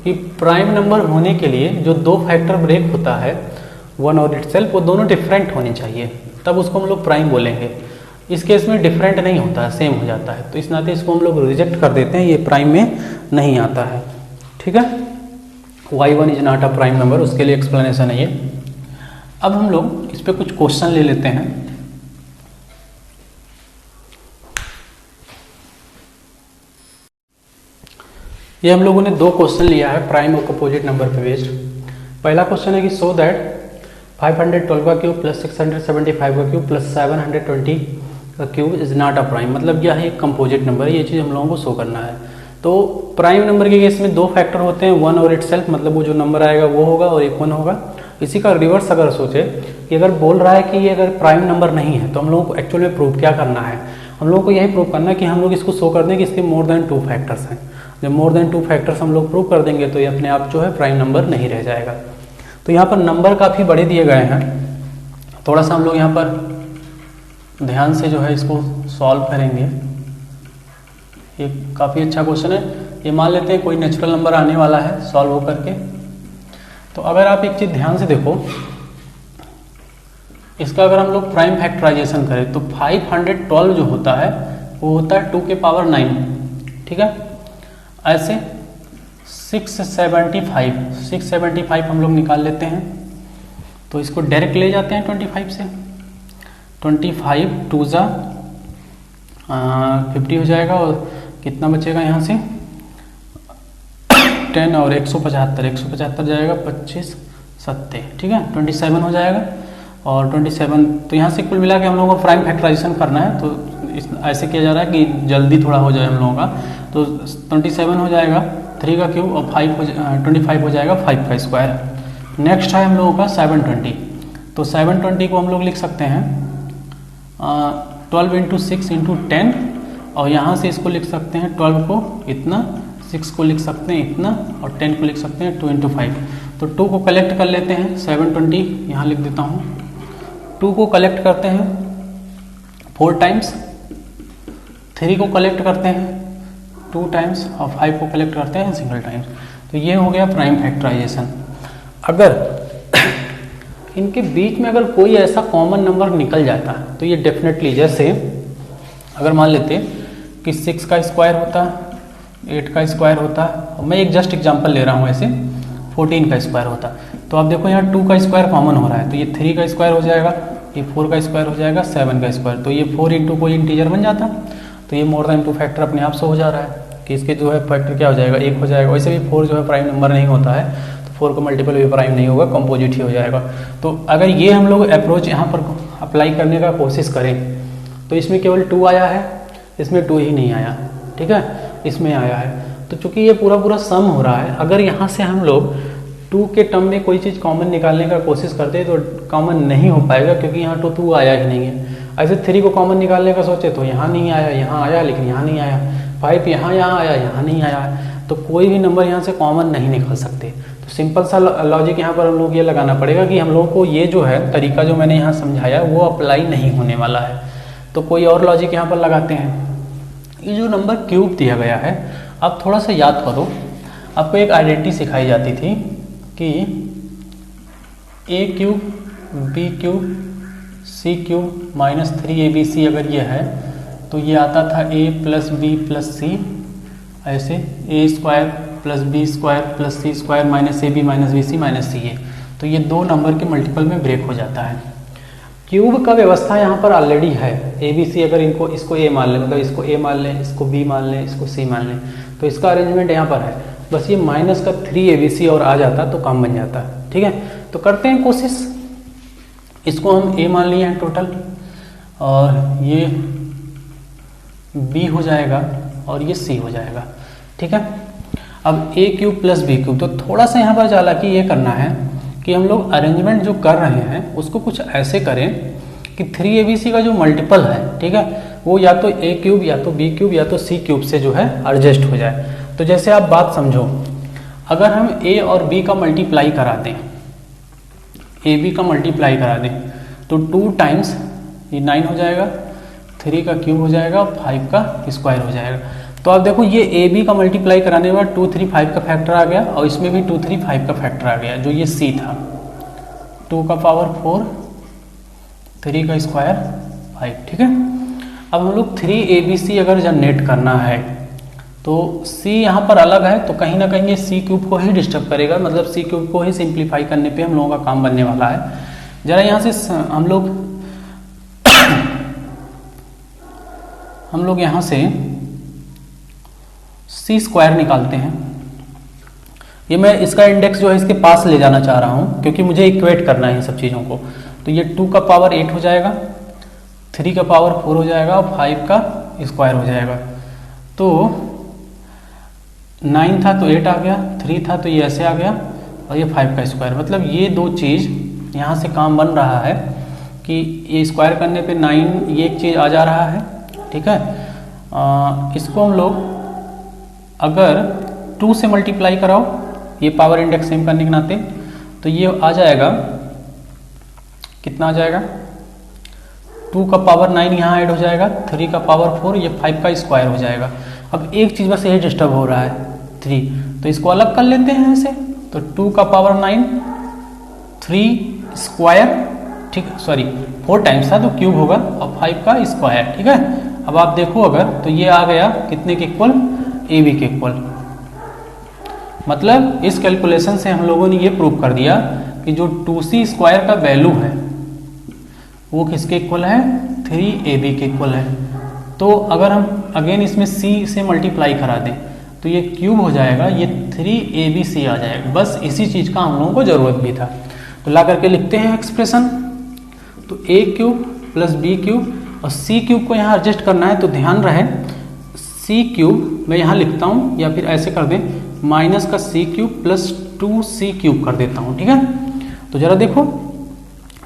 कि प्राइम नंबर होने के लिए जो 2 फैक्टर ब्रेक होता है 1 और इटसेल्फ, वो दोनों डिफरेंट होने चाहिए, तब उसको हम लोग प्राइम बोलेंगे। इस केस में डिफरेंट नहीं होता है, सेम हो जाता है, तो इस नाते इसको हम लोग रिजेक्ट कर देते हैं, ये प्राइम में नहीं आता है। ठीक है, y1 is not a prime number, उसके लिए एक्सप्लेनेशन है ये। अब हम लोग इस पर कुछ क्वेश्चन ले लेते हैं। ये हम लोगों ने 2 क्वेश्चन लिया है प्राइम और कंपोजिट नंबर पे बेस्ड। पहला क्वेश्चन है कि सो दैट 512 का क्यूब प्लस 675 का cube plus 720 cube is not a prime, मतलब यह एक कंपोजिट नंबर है, ये चीज़ हम लोगों को शो करना है। तो प्राइम नंबर के केस में दो फैक्टर होते हैं, वन और इटसेल्फ, मतलब वो जो नंबर आएगा वो होगा और एक वन होगा। इसी का रिवर्स अगर सोचे कि अगर बोल रहा है कि ये अगर प्राइम नंबर नहीं है तो हम लोगों को एक्चुअल में प्रूव क्या करना है, हम लोगों को यही प्रूव करना है कि हम लोग इसको शो कर दें कि इसके मोर देन 2 फैक्टर्स हैं। जब मोर देन 2 फैक्टर्स हम लोग प्रूव कर देंगे तो ये अपने आप जो है प्राइम नंबर नहीं रह जाएगा। तो यहाँ पर नंबर काफ़ी बड़े दिए गए हैं, थोड़ा सा हम लोग यहाँ पर ध्यान से जो है इसको सॉल्व करेंगे। ये काफ़ी अच्छा क्वेश्चन है। ये मान लेते हैं कोई नेचुरल नंबर आने वाला है सॉल्व हो करके। तो अगर आप एक चीज़ ध्यान से देखो, इसका अगर हम लोग प्राइम फैक्टराइजेशन करें तो 512 जो होता है वो होता है 2 के पावर 9, ठीक है। ऐसे 675 हम लोग निकाल लेते हैं, तो इसको डायरेक्ट ले जाते हैं 25 से। 25 2 जा 50 हो जाएगा और कितना बचेगा यहाँ से 10 और 175 जाएगा 25 7, ठीक है 27 हो जाएगा। और 27 तो यहाँ से कुल मिला के हम लोगों को प्राइम फैक्टराइजेशन करना है, तो ऐसे किया जा रहा है कि जल्दी थोड़ा हो जाए हम लोगों का। तो 27 हो जाएगा 3 का क्यूब और 25 हो जाएगा 5 का स्क्वायर। नेक्स्ट है हम लोगों का 720, तो 720 को हम लोग लिख सकते हैं 12 × 6 × 10, और यहाँ से इसको लिख सकते हैं 12 को इतना, 6 को लिख सकते हैं इतना और 10 को लिख सकते हैं 2 × 5। तो 2 को कलेक्ट कर लेते हैं 720, यहाँ लिख देता हूँ। 2 को कलेक्ट करते हैं 4 टाइम्स, 3 को कलेक्ट करते हैं 2 टाइम्स और 5 को कलेक्ट करते हैं सिंगल टाइम्स। तो ये हो गया प्राइम फैक्टराइजेशन। अगर इनके बीच में अगर कोई ऐसा कॉमन नंबर निकल जाता है तो ये डेफिनेटली, जैसे अगर मान लेते कि 6 का स्क्वायर होता, 8 का स्क्वायर होता, और मैं एक जस्ट एग्जांपल ले रहा हूँ, ऐसे 14 का स्क्वायर होता, तो आप देखो यहाँ 2 का स्क्वायर कॉमन हो रहा है, तो ये 3 का स्क्वायर हो जाएगा, ये 4 का स्क्वायर हो जाएगा, 7 का स्क्वायर, तो ये 4 × कोई इंटीजर बन जाता। तो ये मोर देन 2 फैक्टर अपने आप से हो जा रहा है कि इसके जो है फैक्टर क्या हो जाएगा 1 हो जाएगा। वैसे भी 4 जो है प्राइम नंबर नहीं होता है, तो 4 का मल्टीपल भी प्राइम नहीं होगा, कंपोजिट ही हो जाएगा। तो अगर ये हम लोग अप्रोच यहाँ पर अप्लाई करने का कोशिश करें तो इसमें केवल 2 आया है, इसमें 2 ही नहीं आया, ठीक है, इसमें आया है। तो चूंकि ये पूरा सम हो रहा है, अगर यहाँ से हम लोग 2 के टर्म में कोई चीज़ कॉमन निकालने का कोशिश करते हैं तो कॉमन नहीं हो पाएगा, क्योंकि यहाँ तो 2 आया ही नहीं है। ऐसे 3 को कॉमन निकालने का सोचे तो यहाँ नहीं आया, यहाँ आया लेकिन यहाँ नहीं आया, 5 यहाँ आया, यहाँ नहीं आया, तो कोई भी नंबर यहाँ से कॉमन नहीं निकल सकते। तो सिंपल सा लॉजिक यहाँ पर हम लोग ये लगाना पड़ेगा कि हम लोगों को ये जो है तरीका जो मैंने यहाँ समझाया वो अप्लाई नहीं होने वाला है। तो कोई और लॉजिक यहाँ पर लगाते हैं। ये जो नंबर क्यूब दिया गया है, आप थोड़ा सा याद करो, आपको एक आइडेंटिटी सिखाई जाती थी कि a³ b³ c³ -3abc अगर ये है तो ये आता था a + b + c, ऐसे a² + b² + c² -ab -bc -ca। तो ये 2 नंबर के मल्टीपल में ब्रेक हो जाता है। क्यूब का व्यवस्था यहाँ पर ऑलरेडी है, ABC अगर इसको A मान लें, मतलब इसको A मान लें, इसको B मान लें, इसको C मान लें, तो इसका अरेंजमेंट यहाँ पर है। बस ये -3abc और आ जाता तो काम बन जाता, ठीक है। तो करते हैं कोशिश, इसको हम A मान लिए हैं टोटल, और ये B हो जाएगा और ये C हो जाएगा, ठीक है। अब a³ + b³, तो थोड़ा सा यहाँ पर चालाकी ये करना है कि हम लोग अरेंजमेंट जो कर रहे हैं उसको कुछ ऐसे करें कि 3abc का जो मल्टीपल है, ठीक है, वो या तो a³ या तो b³ या तो c³ से जो है एडजस्ट हो जाए। तो जैसे आप बात समझो, अगर हम a और b का मल्टीप्लाई करा दें, ab का मल्टीप्लाई करा दें, तो 2 टाइम्स ये 9 हो जाएगा, 3 का क्यूब हो जाएगा, 5 का स्क्वायर हो जाएगा। तो आप देखो ये AB का मल्टीप्लाई कराने के बाद 2 3 5 का फैक्टर आ गया, और इसमें भी 2 3 5 का फैक्टर आ गया, जो ये C था, 2 का पावर 4, 3 का स्क्वायर 5, ठीक है। अब हम लोग 3ABC अगर जनरेट करना है तो C यहाँ पर अलग है, तो कहीं ना कहीं ये C³ को ही डिस्टर्ब करेगा, मतलब C³ को ही सिंप्लीफाई करने पे हम लोगों का काम बनने वाला है। जरा यहाँ से हम लोग यहाँ से C² निकालते हैं। ये मैं इसका इंडेक्स जो है इसके पास ले जाना चाह रहा हूँ, क्योंकि मुझे इक्वेट करना है इन सब चीज़ों को। तो ये 2 का पावर 8 हो जाएगा, 3 का पावर 4 हो जाएगा और 5 का स्क्वायर हो जाएगा। तो 9 था तो 8 आ गया, 3 था तो ये ऐसे आ गया और ये 5 का स्क्वायर। मतलब ये दो चीज़ यहाँ से काम बन रहा है कि ये स्क्वायर करने पे 9 ये एक चीज़ आ जा रहा है, ठीक है। इसको हम लोग अगर 2 से मल्टीप्लाई कराओ, ये पावर इंडेक्स सेम करने के नाते, तो ये आ जाएगा, कितना आ जाएगा, 2 का पावर 9 यहाँ ऐड हो जाएगा, 3 का पावर 4, ये 5 का स्क्वायर हो जाएगा। अब एक चीज़ बस यही डिस्टर्ब हो रहा है 3, तो इसको अलग कर लेते हैं ऐसे। तो 2 का पावर 9, 3 स्क्वायर, ठीक, सॉरी 4 टाइम्स था तो क्यूब होगा, और 5 का स्क्वायर, ठीक है। अब आप देखो अगर तो ये आ गया कितने के इक्वल, AB के इक्वल। मतलब इस कैलकुलेशन से हम लोगों ने ये प्रूव कर दिया कि जो 2C स्क्वायर का वैल्यू है वो किसके इक्वल है, 3AB के इक्वल है। तो अगर हम अगेन इसमें C से मल्टीप्लाई करा दें तो ये क्यूब हो जाएगा, ये 3ABC आ जाएगा। बस इसी चीज़ का हम लोगों को ज़रूरत भी था। तो ला करके लिखते हैं एक्सप्रेशन। तो A cube plus B cube और C क्यूब को यहाँ एडजस्ट करना है, तो ध्यान रहे C क्यूब मैं यहाँ लिखता हूँ, या फिर ऐसे कर दें माइनस का C cube plus 2C cube कर देता हूँ, ठीक है। तो जरा देखो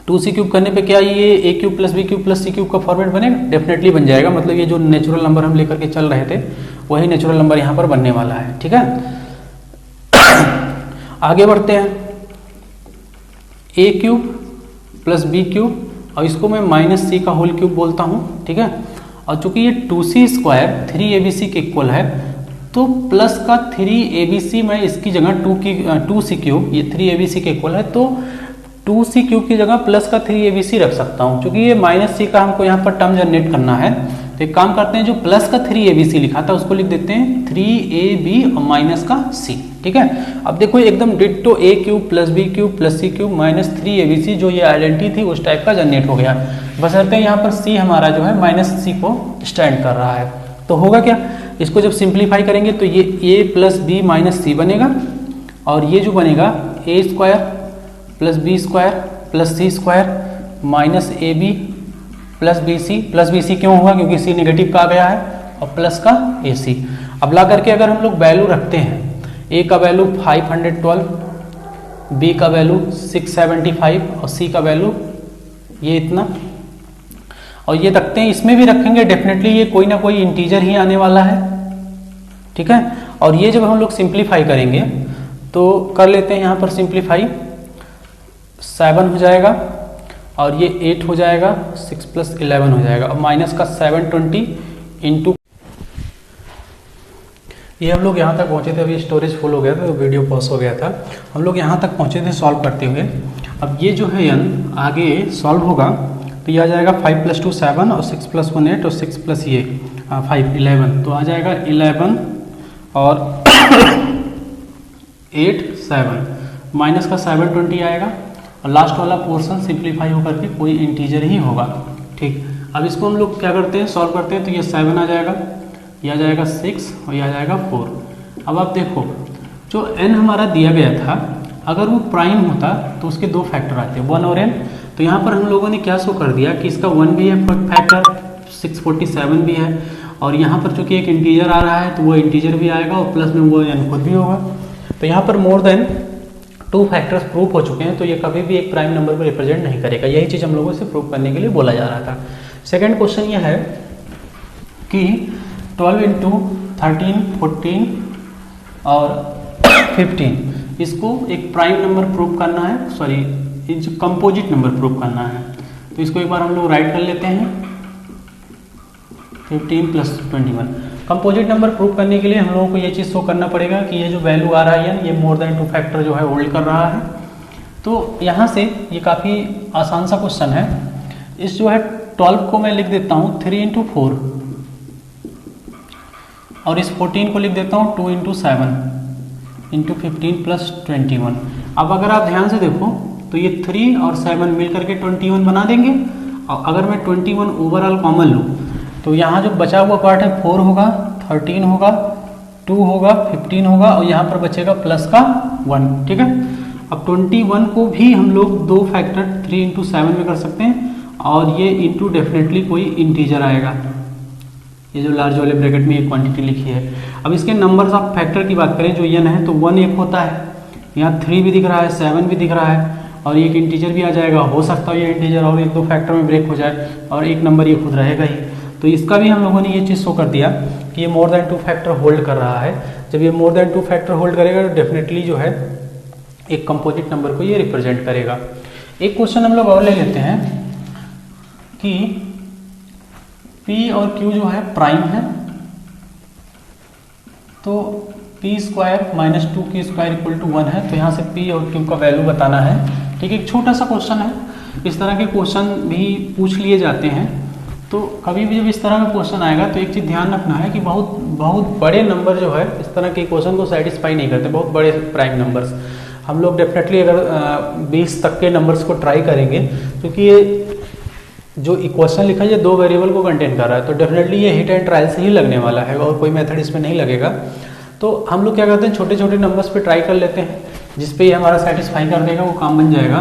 2C क्यूब करने पे क्या ये A cube plus B cube plus C cube का फॉर्मेट बनेगा, डेफिनेटली बन जाएगा। मतलब ये जो नेचुरल नंबर हम लेकर के चल रहे थे वही नेचुरल नंबर यहाँ पर बनने वाला है, ठीक है। आगे बढ़ते हैं, A cube plus B cube और इसको मैं माइनस C का होल क्यूब बोलता हूँ, ठीक है। और चूंकि ये 2C स्क्वायर 3ABC के इक्वल है तो प्लस का 3ABC मैं इसकी जगह 2C क्यूब, ये 3ABC के इक्वल है तो 2C क्यूब की जगह प्लस का 3ABC रख सकता हूँ। क्योंकि ये माइनस C का हमको यहाँ पर टर्म जनरेट करना है, तो एक काम करते हैं, जो प्लस का 3ABC लिखा था उसको लिख देते हैं 3AB और माइनस का C, ठीक है। अब देखो एकदम ditto A cube plus B cube plus C cube minus 3ABC जो ये आइडेंटिटी थी उस टाइप का जनरेट हो गया। बशर्ते यहाँ पर C हमारा जो है माइनस C को स्टैंड कर रहा है। तो होगा क्या, इसको जब सिंप्लीफाई करेंगे तो ये A plus B minus C बनेगा और ये जो बनेगा A square plus B square plus C square minus AB plus BC क्यों होगा, क्योंकि C नेगेटिव का आ गया है, और प्लस का AC। अब ला करके अगर हम लोग वैल्यू रखते हैं, A का वैल्यू 512, B का वैल्यू 675 और C का वैल्यू ये इतना, और ये रखते हैं, इसमें भी रखेंगे डेफिनेटली ये कोई ना कोई इंटीजर ही आने वाला है, ठीक है। और ये जब हम लोग सिंप्लीफाई करेंगे तो कर लेते हैं यहाँ पर सिंप्लीफाई, 7 हो जाएगा और ये 8 हो जाएगा, 6 प्लस 11 हो जाएगा, और माइनस का 720 इंटू, ये हम लोग यहाँ तक पहुँचे थे। अभी स्टोरेज फुल हो गया था तो वीडियो पॉज हो गया था। हम लोग यहाँ तक पहुँचे थे सॉल्व करते हुए। अब ये जो है n आगे सॉल्व होगा तो ये आ जाएगा 5 प्लस 2 7 और 6 प्लस 1 8 और 6 प्लस ये 5 11, तो आ जाएगा 11 और 8 7 माइनस का 720 आएगा और लास्ट वाला पोर्शन सिंप्लीफाई होकर के कोई इंटीजर ही होगा, ठीक। अब इसको हम लोग क्या करते हैं, सॉल्व करते हैं, तो ये 7 आ जाएगा, ये आ जाएगा 6 और ये आ जाएगा 4। अब आप देखो जो n हमारा दिया गया था अगर वो प्राइम होता तो उसके दो फैक्टर आते, 1 और n। तो यहाँ पर हम लोगों ने क्या शो कर दिया कि इसका 1 भी है फैक्टर, 647 भी है, और यहाँ पर चूंकि एक इंटीजर आ रहा है तो वो इंटीजर भी आएगा और प्लस में वो n खुद भी होगा। तो यहाँ पर मोर देन 2 फैक्टर्स प्रूफ हो चुके हैं, तो ये कभी भी एक प्राइम नंबर को रिप्रेजेंट नहीं करेगा। यही चीज़ हम लोगों से प्रूफ करने के लिए बोला जा रहा था। सेकेंड क्वेश्चन ये है कि 12 इंटू 13 14 और 15 इसको एक प्राइम नंबर प्रूफ करना है, सॉरी कंपोजिट नंबर प्रूफ करना है। तो इसको एक बार हम लोग राइट कर लेते हैं, 15 प्लस 21। कंपोजिट नंबर प्रूफ करने के लिए हम लोगों को ये चीज़ शो करना पड़ेगा कि ये जो वैल्यू आ रहा है ये मोर देन 2 फैक्टर जो है होल्ड कर रहा है। तो यहाँ से ये काफ़ी आसान सा क्वेश्चन है। इस जो है 12 को मैं लिख देता हूँ 3 इंटू 4 और इस 14 को लिख देता हूँ 2 इंटू 7 इंटू 15 प्लस 21। अब अगर आप ध्यान से देखो तो ये 3 और 7 मिल करके 21 बना देंगे, और अगर मैं 21 ओवरऑल कॉमन लूँ तो यहाँ जो बचा हुआ पार्ट है 4 होगा, 13 होगा, 2 होगा, 15 होगा और यहाँ पर बचेगा प्लस का 1, ठीक है। अब 21 को भी हम लोग 2 फैक्टर 3 इंटू 7 में कर सकते हैं और ये इंटू डेफिनेटली कोई इंटीजर आएगा, ये जो लार्ज वाले ब्रैकेट में ये क्वांटिटी लिखी है। अब इसके नंबर्स ऑफ फैक्टर की बात करें, जो n है तो 1 एक होता है, यहाँ 3 भी दिख रहा है, 7 भी दिख रहा है, और एक इंटीजर भी आ जाएगा, हो सकता है ये इंटीजर और एक दो फैक्टर में ब्रेक हो जाए, और एक नंबर ये खुद रहेगा ही। तो इसका भी हम लोगों ने ये चीज़ शो कर दिया कि ये मोर देन 2 फैक्टर होल्ड कर रहा है। जब ये मोर देन 2 फैक्टर होल्ड करेगा तो डेफिनेटली जो है एक कंपोजिट नंबर को ये रिप्रेजेंट करेगा। एक क्वेश्चन हम लोग और ले लेते हैं कि P और Q जो है प्राइम है, तो P square minus 2Q square equal to 1 है, तो यहाँ से P और Q का वैल्यू बताना है। ठीक है, एक छोटा सा क्वेश्चन है, इस तरह के क्वेश्चन भी पूछ लिए जाते हैं। तो कभी भी जब इस तरह का क्वेश्चन आएगा तो एक चीज़ ध्यान रखना है कि बहुत बड़े नंबर जो है इस तरह के क्वेश्चन को सेटिस्फाई नहीं करते, बहुत बड़े प्राइम नंबर्स। हम लोग डेफिनेटली अगर 20 तक के नंबर्स को ट्राई करेंगे, क्योंकि ये जो इक्वेशन लिखा है ये 2 वेरिएबल को कंटेन कर रहा है, तो डेफिनेटली ये हिट एंड ट्रायल से ही लगने वाला है और कोई मेथड इसमें नहीं लगेगा। तो हम लोग क्या करते हैं, छोटे छोटे नंबर्स पे ट्राई कर लेते हैं, जिस पे ये हमारा सेटिस्फाई कर देगा, वो काम बन जाएगा।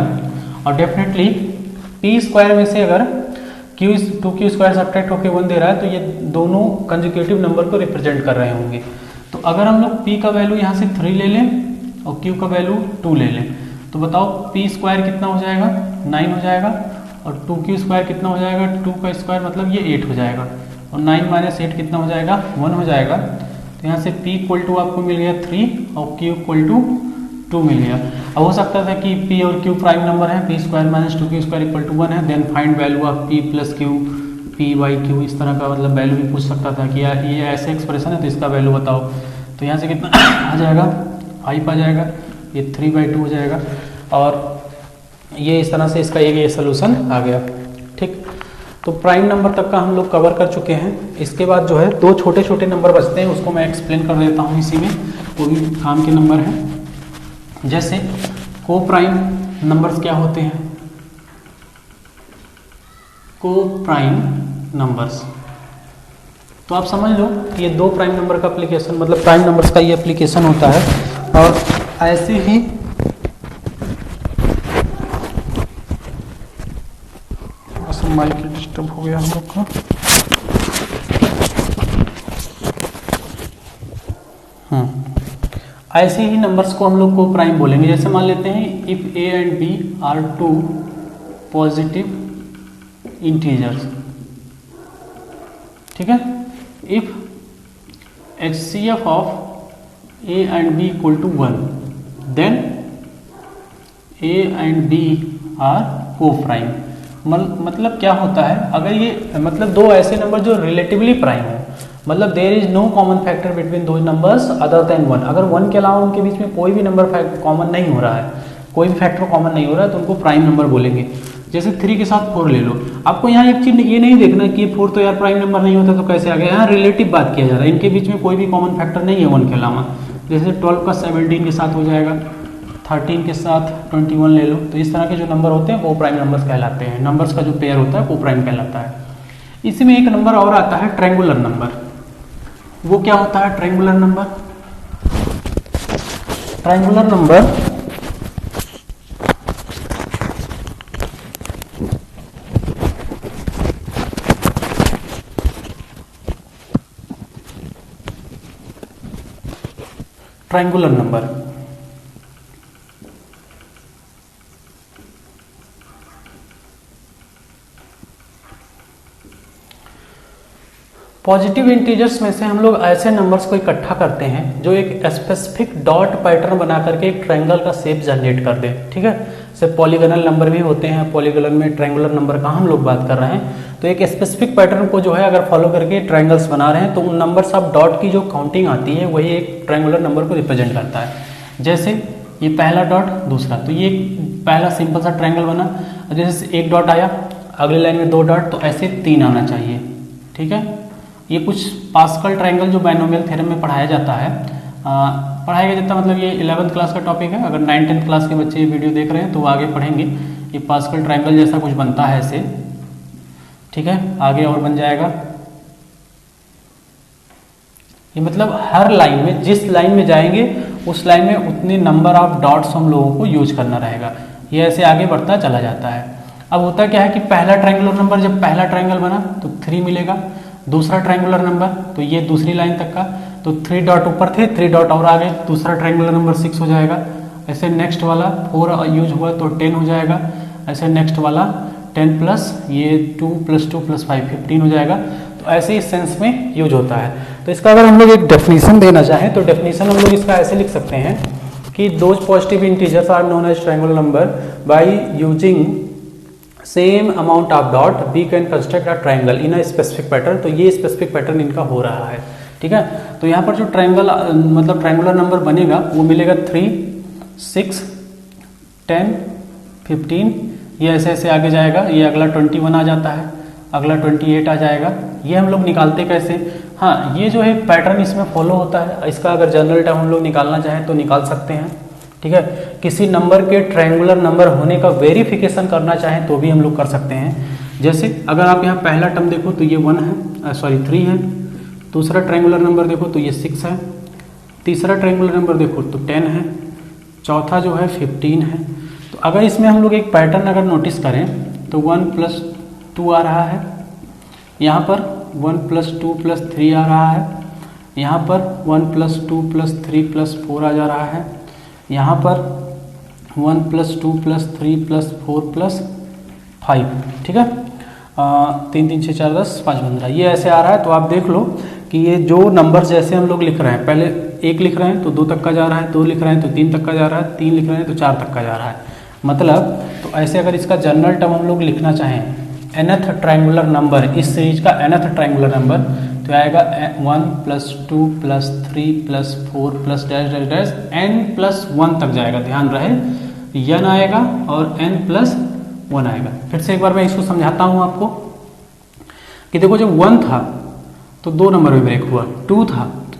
और डेफिनेटली P स्क्वायर में से अगर 2Q स्क्वायर सब्ट्रैक्ट होकर 1 दे रहा है, तो ये दोनों कंसेक्यूटिव नंबर को रिप्रेजेंट कर रहे होंगे। तो अगर हम लोग P का वैल्यू यहाँ से 3 ले लें और Q का वैल्यू 2 ले लें, तो बताओ P स्क्वायर कितना हो जाएगा, 9 हो जाएगा, और 2Q स्क्वायर कितना हो जाएगा, 2 का स्क्वायर मतलब ये 8 हो जाएगा, और 9 माइनस 8 कितना हो जाएगा, 1 हो जाएगा। तो यहाँ से P इक्वल टू आपको मिल गया 3 और Q इक्वल टू 2 मिल गया। अब हो सकता था कि P और Q प्राइम नंबर है, P square minus 2Q square equal to 1 है, then find value of P plus Q, P by Q, इस तरह का मतलब वैल्यू भी पूछ सकता था कि यार ये ऐसे एक्सप्रेशन है तो इसका वैल्यू बताओ। तो यहाँ से कितना आ जाएगा, 5 आ जाएगा, ये 3/2 हो जाएगा, और ये इस तरह से इसका ये सोल्यूशन आ गया। ठीक, तो प्राइम नंबर तक का हम लोग कवर कर चुके हैं। इसके बाद जो है 2 छोटे छोटे नंबर बचते हैं, उसको मैं एक्सप्लेन कर देता हूँ इसी में, वो भी काम के नंबर हैं। जैसे को प्राइम नंबर्स क्या होते हैं, को प्राइम नंबर्स, तो आप समझ लो कि ये 2 प्राइम नंबर का एप्लीकेशन, मतलब प्राइम नंबर्स का ये एप्लीकेशन होता है। और ऐसे ही माइक डिस्टर्ब हो गया हम लोग को। ऐसे ही नंबर्स को हम लोग को प्राइम बोलेंगे। जैसे मान लेते हैं if A and B are 2 positive integers, ठीक है, if HCF of A and B equal to 1, then A and B are coprime. मतलब क्या होता है, अगर ये मतलब 2 ऐसे नंबर जो रिलेटिवली प्राइम हो, मतलब there is no common factor between दो नंबर्स अदर देन 1, अगर 1 के अलावा उनके बीच में कोई भी नंबर कॉमन नहीं हो रहा है, कोई भी फैक्टर कॉमन नहीं हो रहा है, तो उनको प्राइम नंबर बोलेंगे। जैसे 3 के साथ 4 ले लो, आपको यहाँ एक चीज ये नहीं देखना कि 4 तो यार प्राइम नंबर नहीं होता तो कैसे आ गया, यहाँ रिलेटिव बात किया जा रहा है, इनके बीच में कोई भी कॉमन फैक्टर नहीं है 1 के अलावा। जैसे 12 का 17 के साथ हो जाएगा, 13 के साथ 21 ले लो, तो इस तरह के जो नंबर होते हैं वो प्राइम नंबर्स कहलाते हैं। नंबर्स का जो पेयर होता है वो प्राइम कहलाता है। इसी में एक नंबर और आता है ट्रायंगुलर नंबर। वो क्या होता है triangular number? Triangular number triangular number positive integers में से हम लोग ऐसे नंबर्स को इकट्ठा करते हैं जो एक स्पेसिफिक डॉट पैटर्न बना करके एक ट्रायंगल का शेप जनरेट कर दे। ठीक है, जैसे पॉलीगोनल नंबर भी होते हैं, पॉलीगोनल में ट्रायंगुलर नंबर का हम लोग बात कर रहे हैं। तो एक स्पेसिफिक पैटर्न को जो है अगर फॉलो करके ट्रायंगल्स बना रहे हैं तो उन नंबर्स ऑफ डॉट की जो काउंटिंग आती है वही एक ट्रायंगुलर नंबर को रिप्रेजेंट करता है। जैसे ये पहला डॉट, दूसरा, तो ये पहला सिंपल सा ट्रायंगल बना, जैसे एक डॉट आया, अगले लाइन में 2 डॉट, तो ऐसे 3 आना चाहिए। ठीक है, ये कुछ पास्कल ट्रायंगल जो बाइनोमियल थ्योरम में पढ़ाया जाता है, पढ़ाया जाता है, मतलब ये 11th क्लास का टॉपिक है। अगर 9th क्लास के बच्चे ये वीडियो देख रहे हैं तो वो आगे पढ़ेंगे। ये पास्कल ट्रायंगल जैसा कुछ बनता है ऐसे, ठीक है, आगे और बन जाएगा। ये मतलब हर लाइन में, जिस लाइन में जाएंगे उस लाइन में उतने नंबर ऑफ डॉट्स हम लोगों को यूज करना रहेगा। ये ऐसे आगे बढ़ता चला जाता है। अब होता क्या है कि पहला ट्रायंगुलर नंबर, जब पहला ट्रायंगल बना तो 3 मिलेगा, दूसरा ट्रायंगुलर नंबर तो ये दूसरी लाइन तक का, तो 3 डॉट ऊपर थे, 3 डॉट और आ गए, दूसरा ट्रायंगुलर नंबर 6 हो जाएगा। ऐसे नेक्स्ट वाला 4 यूज हुआ तो 10 हो जाएगा। ऐसे नेक्स्ट वाला 10 प्लस ये 2 + 2 + 5 15 हो जाएगा। तो ऐसे इस सेंस में यूज होता है। तो इसका अगर हम लोग एक डेफिनेशन देना चाहें तो डेफिनेशन हम लोग इसका ऐसे लिख सकते हैं कि those positive integers are known as triangular number by using same amount of dot we can construct a triangle in a specific pattern. तो ये स्पेसिफिक पैटर्न इनका हो रहा है, ठीक है। तो यहाँ पर जो ट्रायंगल मतलब ट्रायंगुलर नंबर बनेगा वो मिलेगा 3, 6, 10, 15, ये ऐसे ऐसे आगे जाएगा। ये अगला 21 आ जाता है, अगला 28 आ जाएगा। ये हम लोग निकालते कैसे, हाँ ये जो है पैटर्न इसमें फॉलो होता है। इसका अगर जनरल टर्म हम लोग निकालना चाहें तो निकाल सकते हैं, ठीक है। किसी नंबर के ट्रायंगुलर नंबर होने का वेरिफिकेशन करना चाहें तो भी हम लोग कर सकते हैं। जैसे अगर आप यहाँ पहला टर्म देखो तो ये 3 है, दूसरा ट्रायंगुलर नंबर देखो तो ये 6 है, तीसरा ट्रायंगुलर नंबर देखो तो 10 है, चौथा जो है 15 है। तो अगर इसमें हम लोग एक पैटर्न अगर नोटिस करें तो 1 + 2 आ रहा है, यहाँ पर 1 + 2 + 3 आ रहा है, यहाँ पर 1 + 2 + 3 + 4 आ जा रहा है, यहाँ पर 1 + 2 + 3 + 4 + 5, ठीक है। 3 3 6 4 10 5 15 ये ऐसे आ रहा है। तो आप देख लो कि ये जो नंबर जैसे हम लोग लिख रहे हैं, पहले 1 लिख रहे हैं तो 2 तक का जा रहा है, 2 लिख रहे हैं तो 3 तक का जा रहा है, 3 लिख रहे हैं तो 4 तक का जा रहा है। मतलब तो ऐसे अगर इसका जनरल टर्म हम लोग लिखना चाहें, nth ट्रायंगुलर नंबर, इस सीरीज का nth ट्रायंगुलर नंबर तो आएगा 1 + 2 + 3 + 4 + डैश डैश डैश n + 1 तक जाएगा। ध्यान रहे n आएगा और n + 1 आएगा। फिर से एक बार मैं इसको समझाता हूँ आपको कि देखो जब 1 था तो 2 नंबर में ब्रेक हुआ, 2 था तो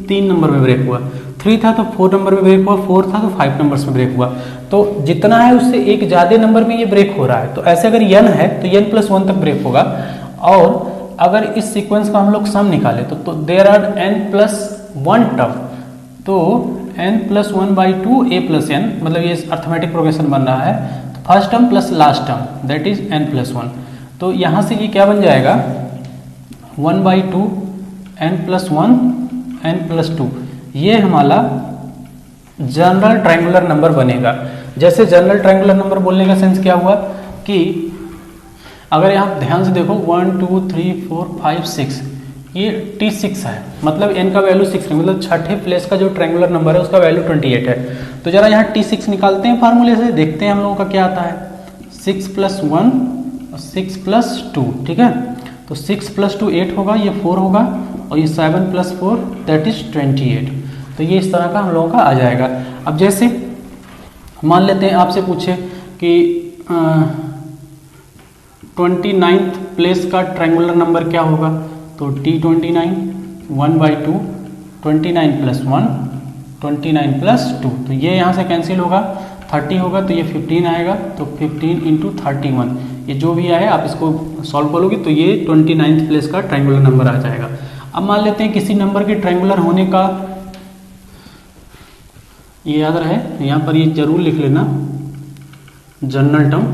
3 नंबर में ब्रेक हुआ, 3 था तो 4 नंबर में ब्रेक हुआ, 4 था तो 5 नंबर्स में ब्रेक हुआ। तो जितना है उससे एक ज़्यादा नंबर में ये ब्रेक हो रहा है। तो ऐसे अगर n है तो n + 1 तक ब्रेक होगा। और अगर इस सीक्वेंस का हम लोग सम निकाले तो देयर आर n + 1 टर्म, तो n + 1/2 a + n, मतलब ये अर्थमेटिक प्रोग्रेशन बन रहा है। तो first term plus last term that is n + 1। तो यहाँ से ये क्या बन जाएगा 1/2 n + 1 n + 2, ये हमारा जनरल ट्रायंगुलर नंबर बनेगा। जैसे जनरल ट्रायंगुलर नंबर बोलने का सेंस क्या हुआ कि अगर यहाँ ध्यान से देखो 1 2 3 4 5 6, ये T6 है, मतलब n का वैल्यू 6 है, मतलब छठे प्लेस का जो ट्रायंगुलर नंबर है उसका वैल्यू 28 है। तो जरा यहाँ T6 निकालते हैं फार्मूले से, देखते हैं हम लोगों का क्या आता है। 6 + 1 और 6 + 2, ठीक है। तो 6 + 2 8 होगा, ये 4 होगा, और ये 7 + 4 दैट इज 28। तो ये इस तरह का हम लोगों का आ जाएगा। अब जैसे मान लेते हैं आपसे पूछे कि 29th प्लेस का ट्रायंगुलर नंबर क्या होगा, तो T29 1/2 29 + 1 29 + 2, तो ये यहाँ से कैंसिल होगा, 30 होगा तो ये 15 आएगा, तो 15 × 31, ये जो भी आए आप इसको सॉल्व करोगे तो ये 29th प्लेस का ट्रायंगुलर नंबर आ जाएगा। अब मान लेते हैं किसी नंबर के ट्रायंगुलर होने का, ये याद रहे यहाँ पर ये जरूर लिख लेना general term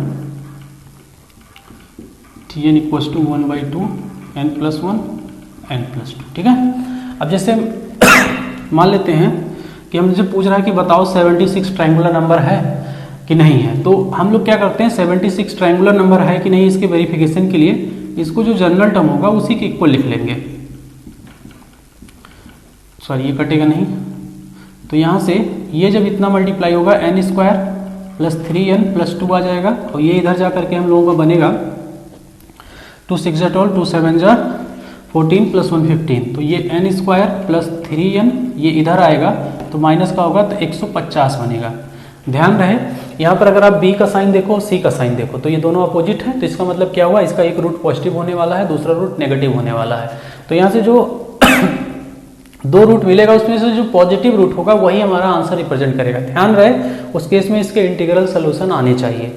Tn = 1/2 n + 1 n + 2, ठीक है। अब जैसे मान लेते हैं कि हमसे पूछ रहा है कि बताओ 76 ट्रायंगुलर नंबर है कि नहीं है। तो हम लोग क्या करते हैं, 76 ट्रायंगुलर नंबर है कि नहीं इसके वेरिफिकेशन के लिए इसको जो जनरल टर्म होगा उसी के इक्वल लिख लेंगे। सॉरी ये कटेगा नहीं, तो यहाँ से ये जब इतना मल्टीप्लाई होगा n² + 3n + 2 आ जाएगा, और ये इधर जा करके हम लोगों का बनेगा 2 6 = 12 2 7 = 14 + 1 15, तो ये n² + 3n ये इधर आएगा तो माइनस का होगा तो 150 बनेगा। ध्यान रहे यहाँ पर अगर आप b का साइन देखो c का साइन देखो तो ये दोनों अपोजिट है, तो इसका मतलब क्या हुआ, इसका एक रूट पॉजिटिव होने वाला है, दूसरा रूट नेगेटिव होने वाला है। तो यहाँ से जो 2 रूट मिलेगा उसमें से जो पॉजिटिव रूट होगा वही हमारा आंसर रिप्रेजेंट करेगा। ध्यान रहे उस केस में इसके इंटीग्रल सोल्यूशन आने चाहिए।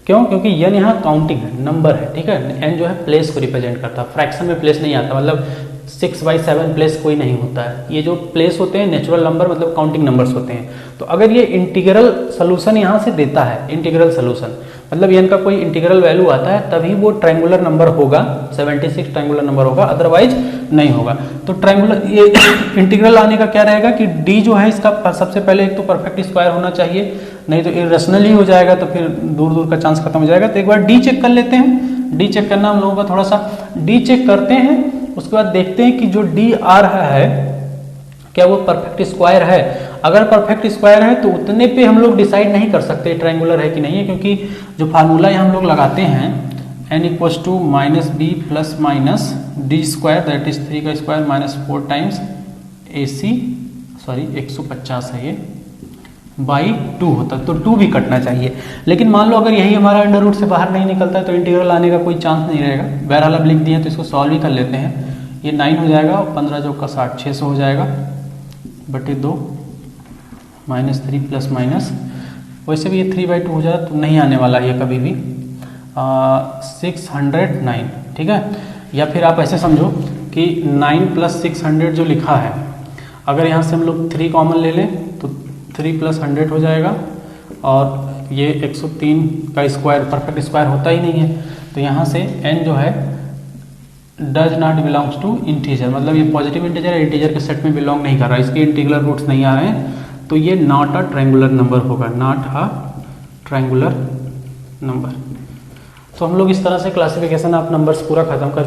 क्यों? क्योंकि n यहाँ काउंटिंग है, नंबर है, ठीक है। n जो है प्लेस को रिप्रेजेंट करता है, फ्रैक्शन में प्लेस नहीं आता, मतलब 6/7 प्लेस कोई नहीं होता है। ये जो प्लेस होते हैं नेचुरल नंबर मतलब काउंटिंग नंबर्स होते हैं। तो अगर ये इंटीग्रल सोल्यूशन यहाँ से देता है, इंटीग्रल सोल्यूशन, मतलब n का कोई इंटीग्रल वैल्यू आता है तभी वो ट्रायंगुलर नंबर होगा, 76 ट्रायंगुलर नंबर होगा, अदरवाइज नहीं होगा। तो ट्रायंगुलर ये इंटीग्रल आने का क्या रहेगा कि d जो है इसका सबसे पहले एक तो परफेक्ट स्क्वायर होना चाहिए, नहीं तो इरेशनल ही हो जाएगा, तो फिर दूर दूर का चांस खत्म हो जाएगा। तो एक बार d चेक कर लेते हैं। d चेक करना हम लोगों का थोड़ा सा, d चेक करते हैं, उसके बाद देखते हैं कि जो d आ रहा है क्या वो परफेक्ट स्क्वायर है। अगर परफेक्ट स्क्वायर है तो उतने पे हम लोग डिसाइड नहीं कर सकते ट्रायंगुलर है कि नहीं है, क्योंकि जो फार्मूला यहाँ हम लोग लगाते हैं n equals to minus b plus minus d square that is 3 का square minus 4 times AC, sorry 150 है ये, बाई 2 होता तो 2 भी कटना चाहिए। लेकिन मान लो अगर यही हमारा अंडर रूट से बाहर नहीं निकलता है तो इंटीग्रल आने का कोई चांस नहीं रहेगा। बहरहाल अब लिख दिए हैं तो इसको सॉल्व ही कर लेते हैं। ये 9 हो जाएगा और 15 जो का 60, 600 हो जाएगा बटे 2 माइनस 3 प्लस माइनस, वैसे भी ये 3/2 हो जाए तो नहीं आने वाला ये कभी भी, 609, ठीक है। या फिर आप ऐसे समझो कि 9 + 600 जो लिखा है, अगर यहाँ से हम लोग 3 कॉमन ले लें तो 3 + 100 हो जाएगा, और ये 103 का स्क्वायर परफेक्ट स्क्वायर होता ही नहीं है, तो यहाँ से n जो है does not belongs to integer, मतलब ये पॉजिटिव इंटीजर है, इंटीजर के सेट में बिलोंग नहीं कर रहा है, इसके इंटीग्रल रूट्स नहीं आ रहे हैं, तो ये नॉट अ ट्रायंगुलर नंबर होगा, नॉट अ ट्रायंगुलर नंबर। तो हम लोग इस तरह से क्लासिफिकेशन ऑफ नंबर्स पूरा खत्म कर